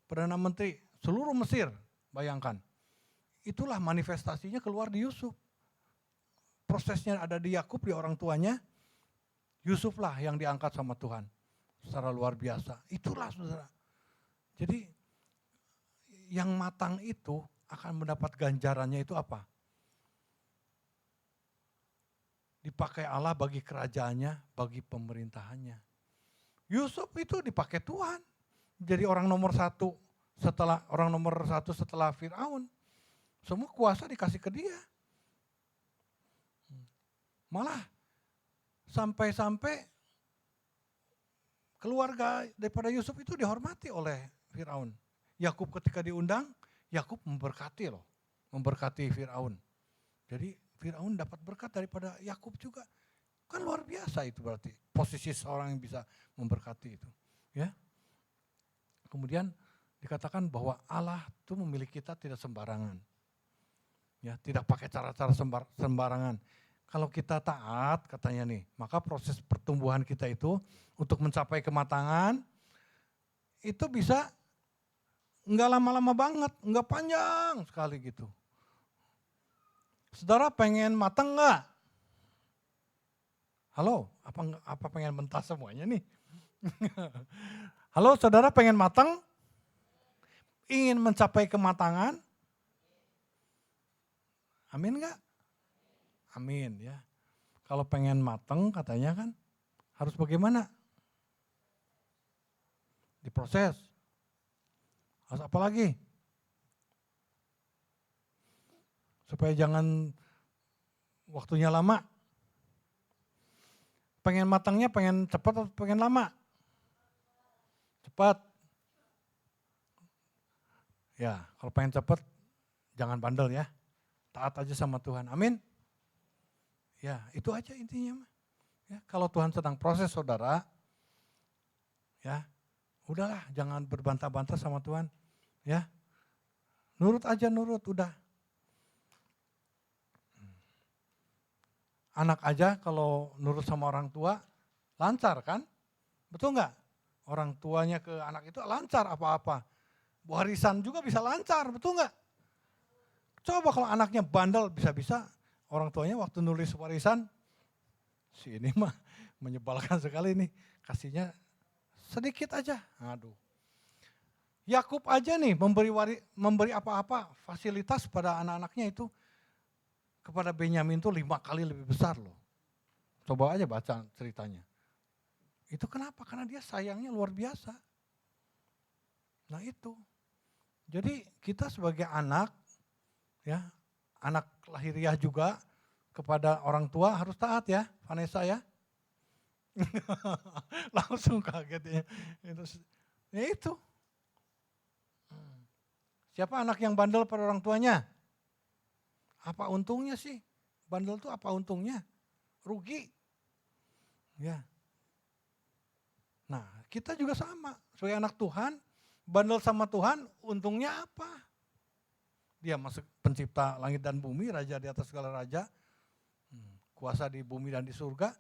Perdana Menteri seluruh Mesir, bayangkan. Itulah manifestasinya keluar di Yusuf. Prosesnya ada di Yakub, di orang tuanya. Yusuflah yang diangkat sama Tuhan. Secara luar biasa. Itulah saudara. Jadi yang matang itu akan mendapat ganjarannya itu apa? Dipakai Allah bagi kerajaannya, bagi pemerintahannya. Yusuf itu dipakai Tuhan. Jadi orang nomor 1 setelah Firaun. Semua kuasa dikasih ke dia. Malah sampai-sampai keluarga daripada Yusuf itu dihormati oleh Firaun. Yakub ketika diundang, Yakub memberkati loh, memberkati Firaun. Jadi Firaun dapat berkat daripada Yakub juga. Kan luar biasa itu berarti posisi seorang yang bisa memberkati itu. Ya. Kemudian dikatakan bahwa Allah itu memilih kita tidak sembarangan. Ya, tidak pakai cara-cara sembarangan. Kalau kita taat katanya nih, maka proses pertumbuhan kita itu untuk mencapai kematangan itu bisa enggak lama-lama banget, enggak panjang sekali gitu. Saudara pengen matang enggak? Halo, apa pengen mentah semuanya nih? Halo, saudara pengen matang? Ingin mencapai kematangan? Amin enggak? Amin ya. Kalau pengen matang katanya kan harus bagaimana? Diproses. Harus apa lagi? supaya jangan waktunya lama. Pengen matangnya pengen cepat atau pengen lama? Cepat. Ya, kalau pengen cepat jangan bandel ya. Taat aja sama Tuhan. Amin. Ya, itu aja intinya mah. Ya, kalau Tuhan sedang proses saudara, ya, udahlah jangan berbantah-bantah sama Tuhan. Ya. Nurut aja, nurut udah. Anak aja kalau nurut sama orang tua lancar kan? Betul nggak? Orang tuanya ke anak itu lancar apa-apa. Warisan juga bisa lancar, betul nggak? Coba kalau anaknya bandel bisa-bisa orang tuanya waktu nulis warisan, si ini mah menyebalkan sekali nih, kasihnya sedikit aja. Aduh. Yakub aja nih memberi apa-apa fasilitas pada anak-anaknya itu kepada Benyamin itu 5 kali lebih besar loh. Coba aja baca ceritanya. Itu kenapa? Karena dia sayangnya luar biasa. Nah itu. Jadi kita sebagai anak, ya anak lahiriah juga kepada orang tua harus taat ya, Vanessa ya. Langsung kaget ya. Itu. Siapa anak yang bandel pada orang tuanya? Apa untungnya sih? Bandel itu apa untungnya? Rugi. Ya. Nah, kita juga sama. Sebagai anak Tuhan, bandel sama Tuhan, untungnya apa? Dia masuk pencipta langit dan bumi, raja di atas segala raja, kuasa di bumi dan di surga.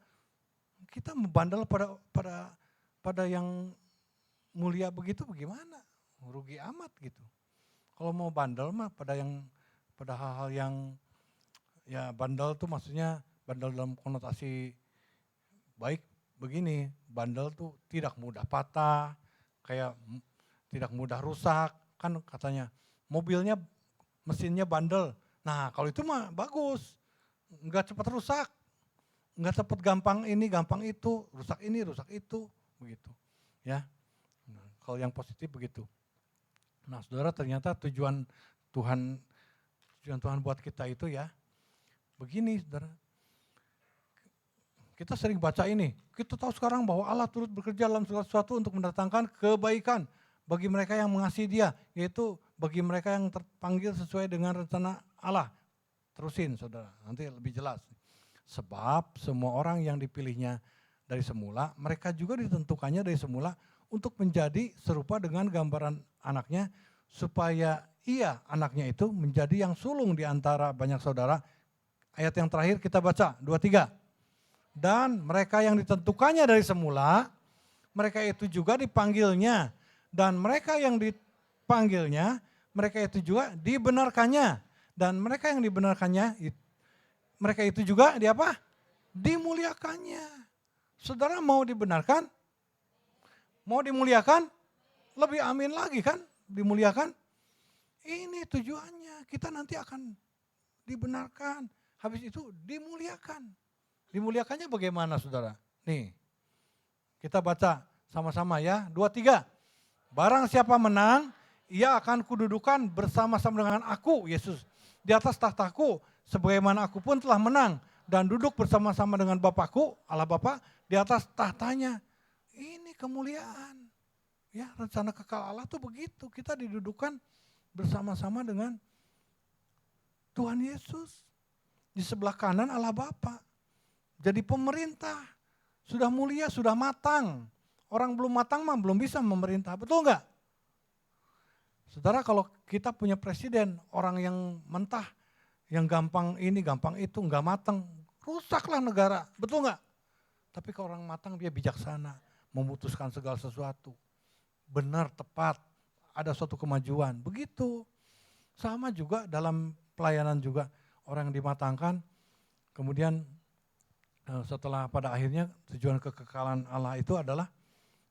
Kita membandel pada yang mulia begitu bagaimana? Rugi amat gitu. Kalau mau bandel mah pada hal-hal yang ya bandel tuh maksudnya bandel dalam konotasi baik begini, bandel tuh tidak mudah patah, kayak tidak mudah rusak, kan katanya mobilnya mesinnya bandel. Nah kalau itu mah bagus, nggak cepat rusak, nggak cepat gampang ini gampang itu, rusak ini rusak itu, begitu ya. Nah, kalau yang positif begitu. Nah saudara ternyata tujuan Tuhan buat kita itu ya, begini saudara. Kita sering baca ini, kita tahu sekarang bahwa Allah turut bekerja dalam segala sesuatu untuk mendatangkan kebaikan bagi mereka yang mengasihi Dia, yaitu bagi mereka yang terpanggil sesuai dengan rencana Allah. Terusin saudara, nanti lebih jelas. Sebab semua orang yang dipilihnya dari semula, mereka juga ditentukannya dari semula untuk menjadi serupa dengan gambaran anaknya, supaya ia, anaknya itu, menjadi yang sulung di antara banyak saudara. Ayat yang terakhir kita baca, 23. Dan mereka yang ditentukannya dari semula, mereka itu juga dipanggilnya. Dan mereka yang dipanggilnya, mereka itu juga dibenarkannya. Dan mereka yang dibenarkannya, mereka itu juga dimuliakannya. Saudara mau dibenarkan? Mau dimuliakan? Lebih amin lagi kan? Dimuliakan? Ini tujuannya, kita nanti akan dibenarkan. Habis itu dimuliakan. Dimuliakannya bagaimana saudara? Nih, kita baca sama-sama ya, 23. Barang siapa menang, ia akan kududukan bersama-sama dengan aku, Yesus, di atas tahtaku, sebagaimana aku pun telah menang dan duduk bersama-sama dengan Bapakku, Allah Bapa, di atas tahtanya. Ini kemuliaan. Ya, rencana kekal Allah tuh begitu, kita didudukan bersama-sama dengan Tuhan Yesus. Di sebelah kanan Allah Bapa. Jadi pemerintah, sudah mulia, sudah matang. Orang belum matang mah belum bisa memerintah, betul enggak? Saudara, kalau kita punya presiden, orang yang mentah, yang gampang ini, gampang itu, enggak matang, rusaklah negara, betul enggak? Tapi kalau orang matang dia bijaksana, memutuskan segala sesuatu. Benar, tepat, ada suatu kemajuan, begitu. Sama juga dalam pelayanan juga, orang yang dimatangkan, kemudian setelah pada akhirnya tujuan kekekalan Allah itu adalah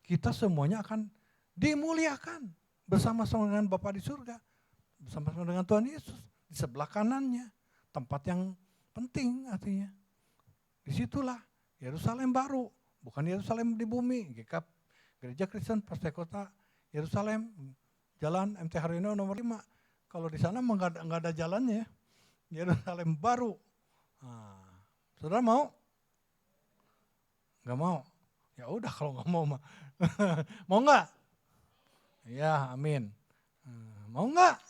kita semuanya akan dimuliakan bersama-sama dengan Bapa di surga, bersama-sama dengan Tuhan Yesus di sebelah kanannya, tempat yang penting artinya. Disitulah Yerusalem baru, bukan Yerusalem di bumi, GKP, Gereja Kristen Partai Kota Yerusalem, Jalan MT Haryono nomor 5. Kalau di sana enggak ada jalannya ya. Yerusalem baru. Nah, saudara mau? Gak mau? Ya udah kalau gak mau mah. Mau gak? Ya, amin. Mau gak?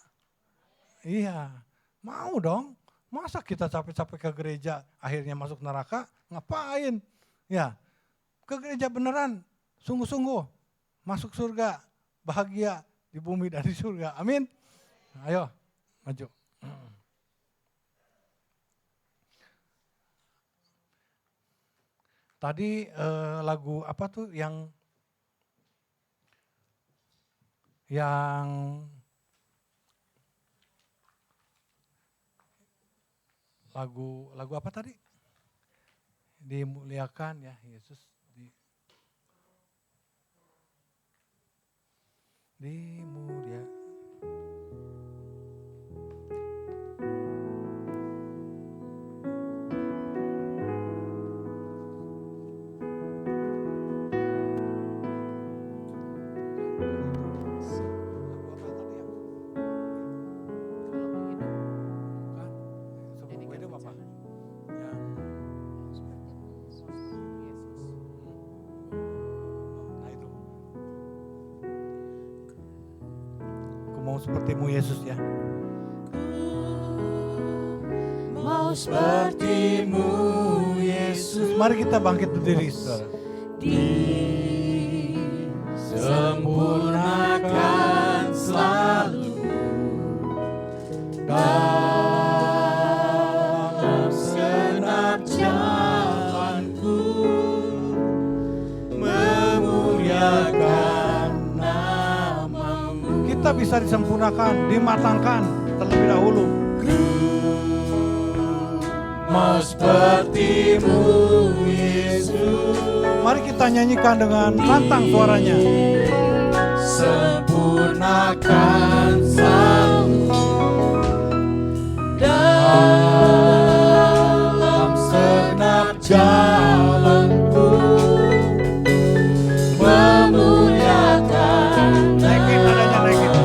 Iya, mau dong. Masa kita capek-capek ke gereja akhirnya masuk neraka? Ngapain? Ya, ke gereja beneran, sungguh-sungguh. Masuk surga, bahagia di bumi dan di surga. Amin. Ayo, maju. Tadi lagu apa tuh yang lagu apa tadi? Dimuliakan ya Yesus. Dimuliakan. Mau sepertimu Yesus ya. Mau sepertimu Yesus. Mari kita bangkit berdiri saudara. Disempurnakan selalu dalam segenap jalanku, memuliakan namamu. Kita bisa disempurnakan, dimatangkan terlebih dahulu. Mau sepertimu Yesus. Mari kita nyanyikan dengan lantang suaranya. Sempurnakan selalu dalam segenap jalanku, memuliakan Naikin nadanya, naikin.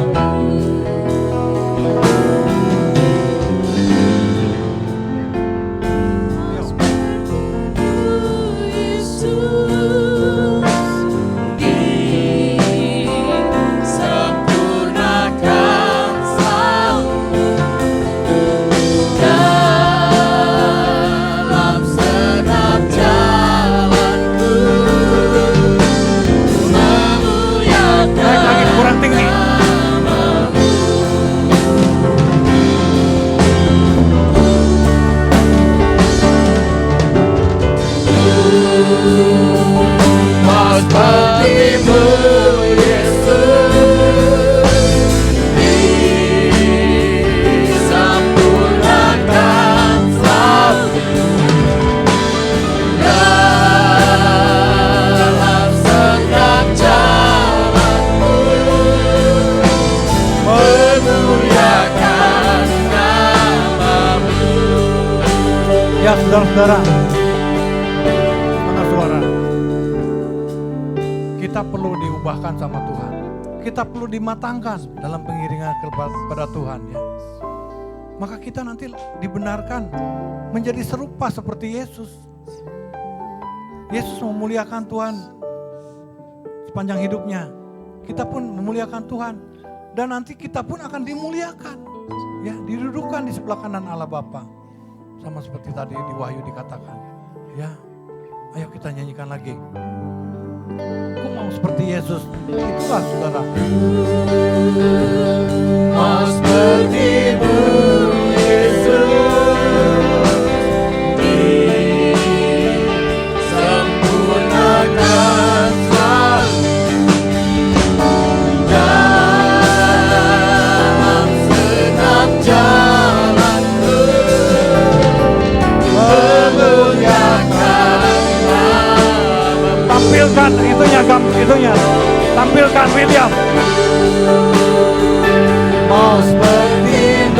Ya saudara-saudara, setengah suara. Kita perlu diubahkan sama Tuhan. Kita perlu dimatangkan dalam pengiringan kepada Tuhan ya. Maka kita nanti dibenarkan menjadi serupa seperti Yesus. Yesus memuliakan Tuhan sepanjang hidupnya. Kita pun memuliakan Tuhan. Dan nanti kita pun akan dimuliakan. Ya, didudukan di sebelah kanan Allah Bapa. Sama seperti tadi di Wahyu dikatakan. Ya, ayo kita nyanyikan lagi. Aku mau seperti Yesus. Itulah saudara. mau sepertimu Yesus, disempurnakan selalu dalam segenap jalanku, memuliakan namamu. Tampilkan itunya. Tampilkan William. Mau sepertimu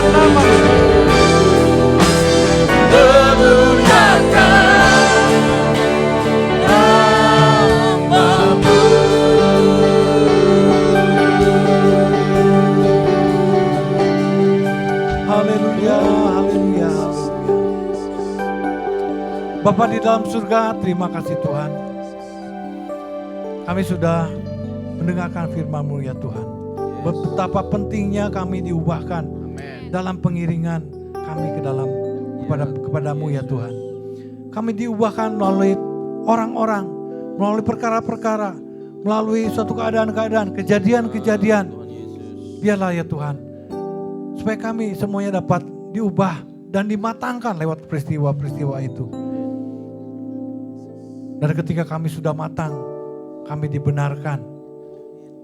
Haleluya, haleluya, haleluya. Bapa di dalam surga, terima kasih Tuhan. Kami sudah mendengarkan firman-Mu ya Tuhan. Betapa pentingnya kami diubahkan dalam pengiringan kami ke dalam kepadamu ya Tuhan. Kami diubahkan melalui orang-orang, melalui perkara-perkara, melalui suatu keadaan-keadaan, kejadian-kejadian. Biarlah ya Tuhan, supaya kami semuanya dapat diubah dan dimatangkan lewat peristiwa-peristiwa itu. Dan ketika kami sudah matang, kami dibenarkan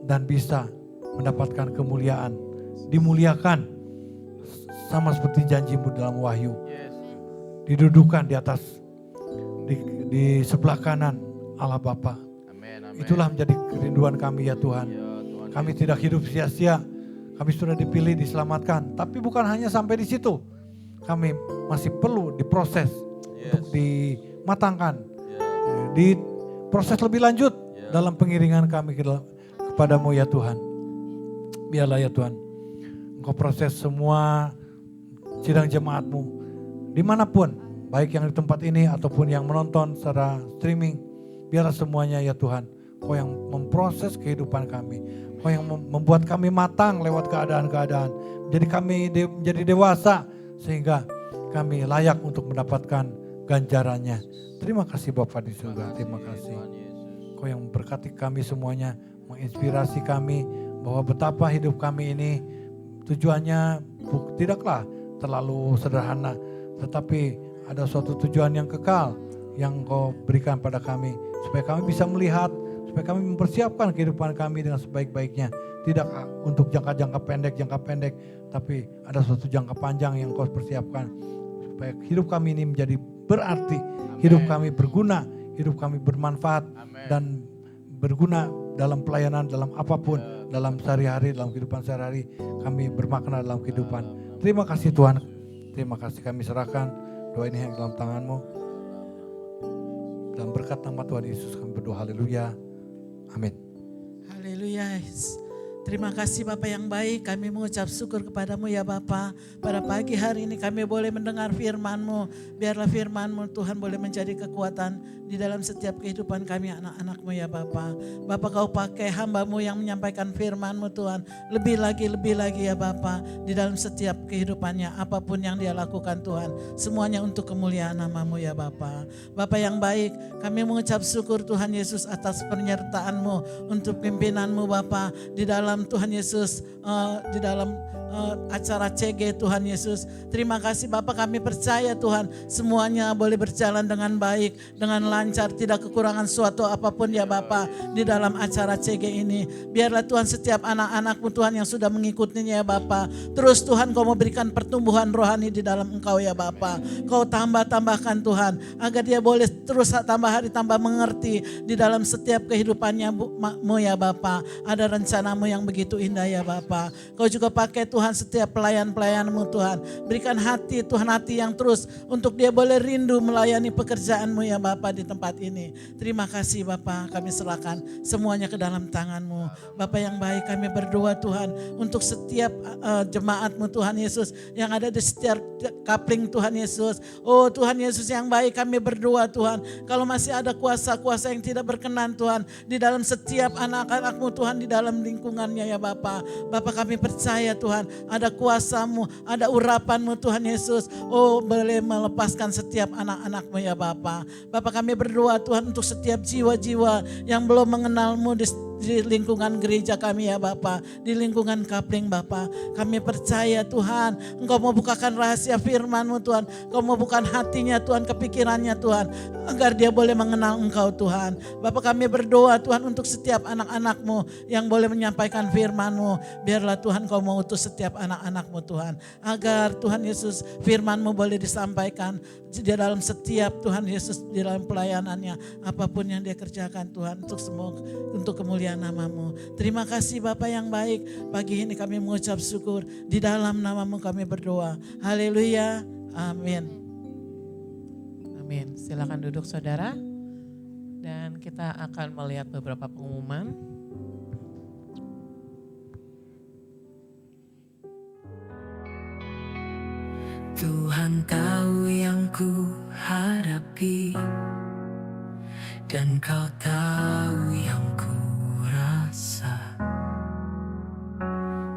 dan bisa mendapatkan kemuliaan, dimuliakan sama seperti janjimu dalam Wahyu. Didudukan di atas, di sebelah kanan Allah Bapa. Itulah menjadi kerinduan kami ya Tuhan. Kami tidak hidup sia-sia, kami sudah dipilih, diselamatkan. Tapi bukan hanya sampai di situ, kami masih perlu diproses untuk dimatangkan, diproses lebih lanjut dalam pengiringan kami kepadamu ya Tuhan. Biarlah ya Tuhan, Engkau proses semua sidang jemaat-Mu dimanapun, baik yang di tempat ini ataupun yang menonton secara streaming. Biarlah semuanya ya Tuhan, Kau yang memproses kehidupan kami, Kau yang membuat kami matang lewat keadaan-keadaan. Jadi kami menjadi dewasa sehingga kami layak untuk mendapatkan ganjarannya. Terima kasih Bapa di surga, terima kasih. Kau yang memberkati kami semuanya, menginspirasi kami bahwa betapa hidup kami ini tujuannya tidaklah terlalu sederhana, tetapi ada suatu tujuan yang kekal yang Kau berikan pada kami, supaya kami bisa melihat, supaya kami mempersiapkan kehidupan kami dengan sebaik-baiknya. Tidak untuk jangka pendek, tapi ada suatu jangka panjang yang Kau persiapkan, supaya hidup kami ini menjadi berarti, hidup kami berguna, hidup kami bermanfaat, dan berguna dalam pelayanan, dalam apapun, dalam sehari-hari, dalam kehidupan sehari-hari, kami bermakna dalam kehidupan. Terima kasih Tuhan, terima kasih, kami serahkan doa ini yang dalam tangan-Mu. Dalam berkat nama Tuhan Yesus kami berdoa, haleluya, amin. Haleluya. Terima kasih Bapa yang baik, kami mengucap syukur kepadamu ya Bapa. Pada pagi hari ini kami boleh mendengar firman-Mu. Biarlah firman-Mu Tuhan boleh menjadi kekuatan di dalam setiap kehidupan kami anak-anak-Mu ya Bapa. Bapa Kau pakai hamba-Mu yang menyampaikan firman-Mu Tuhan. Lebih lagi ya Bapa, di dalam setiap kehidupannya, apapun yang dia lakukan Tuhan. Semuanya untuk kemuliaan nama-Mu ya Bapa. Bapa yang baik, kami mengucap syukur Tuhan Yesus atas penyertaan-Mu untuk pimpinan-Mu Bapa di dalam Tuhan Yesus, di dalam acara CG Tuhan Yesus. Terima kasih Bapak, kami percaya Tuhan semuanya boleh berjalan dengan baik, dengan lancar, tidak kekurangan suatu apapun ya Bapak di dalam acara CG ini. Biarlah Tuhan setiap anak-anak-Mu Tuhan yang sudah mengikutinya ya Bapak, terus Tuhan Kau memberikan pertumbuhan rohani di dalam Engkau ya Bapak. Kau tambahkan Tuhan agar dia boleh terus tambah hari tambah mengerti di dalam setiap kehidupannya Mu ya Bapak. Ada rencana-Mu yang begitu indah ya Bapak. Kau juga pakai Tuhan setiap pelayan-pelayan-Mu Tuhan. Berikan hati Tuhan, hati yang terus untuk dia boleh rindu melayani pekerjaan-Mu ya Bapak di tempat ini. Terima kasih Bapak, kami serahkan semuanya ke dalam tangan-Mu. Bapak yang baik, kami berdoa Tuhan untuk setiap jemaat-Mu Tuhan Yesus yang ada di setiap kapling Tuhan Yesus. Oh Tuhan Yesus yang baik, kami berdoa Tuhan, kalau masih ada kuasa-kuasa yang tidak berkenan Tuhan di dalam setiap anak-anak-Mu Tuhan, di dalam lingkungannya ya Bapak. Bapak kami percaya Tuhan, ada kuasa-Mu, ada urapan-Mu Tuhan Yesus. Oh boleh melepaskan setiap anak-anak-Mu ya Bapak. Bapak kami berdoa Tuhan untuk setiap jiwa-jiwa yang belum mengenal-Mu di lingkungan gereja kami ya Bapak, di lingkungan kapling Bapak. Kami percaya Tuhan, Engkau mau bukakan rahasia firman-Mu Tuhan. Engkau mau bukakan hatinya Tuhan, kepikirannya Tuhan, agar dia boleh mengenal Engkau Tuhan. Bapak kami berdoa Tuhan untuk setiap anak-anak-Mu yang boleh menyampaikan firman-Mu. Biarlah Tuhan Kau mau utus setiap anak-anak-Mu Tuhan, agar Tuhan Yesus firman-Mu boleh disampaikan di dalam setiap Tuhan Yesus, di dalam pelayanannya, apapun yang dia kerjakan Tuhan, untuk semua, untuk kemuliaan mulia namamu. Terima kasih Bapa yang baik. Pagi ini kami mengucap syukur. Di dalam namamu kami berdoa. Haleluya. Amin. Amin. Silakan duduk saudara. Dan kita akan melihat beberapa pengumuman. Tuhan tahu yang ku hadapi, dan Kau tahu yang ku rasa.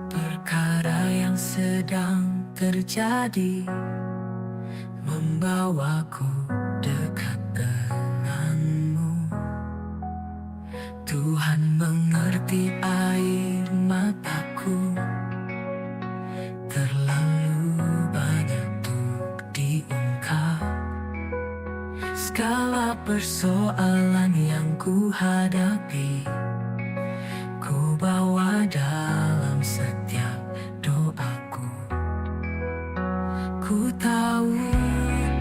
Perkara yang sedang terjadi membawaku dekat denganmu. Tuhan mengerti air mataku, terlalu banyak untuk diungkap. Segala persoalan yang ku hadapi, ku bawa dalam setiap doaku. Ku tahu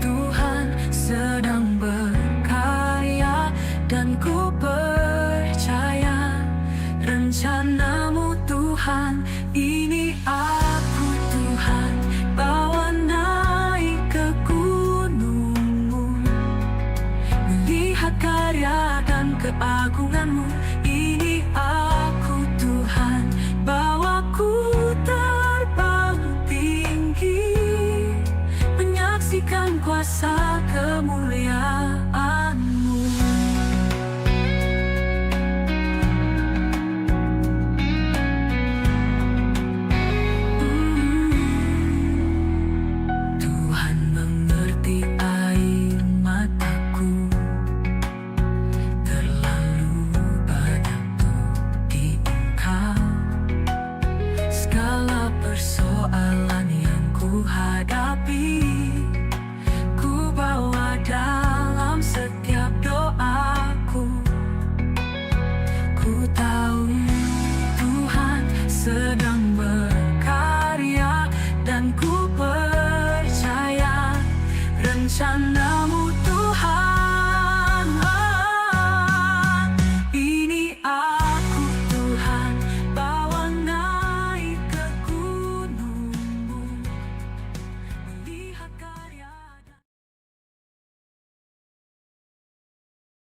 Tuhan sedang berkarya, dan ku percaya rencanamu Tuhan. Ini aku Tuhan, bawa naik ke gunungmu, melihat karya dan keagunganmu. Ini aku Tuhan, bawaku terbang tinggi, menyaksikan kuasa kemuliaan-Mu. Tuhan mengerti air mataku, terlalu banyak untuk diungkap. Segala persoalan yang ku hadapi, ku bawa dalam setiap doaku. Ku tahu Tuhan sedang berkarya, dan ku percaya rencana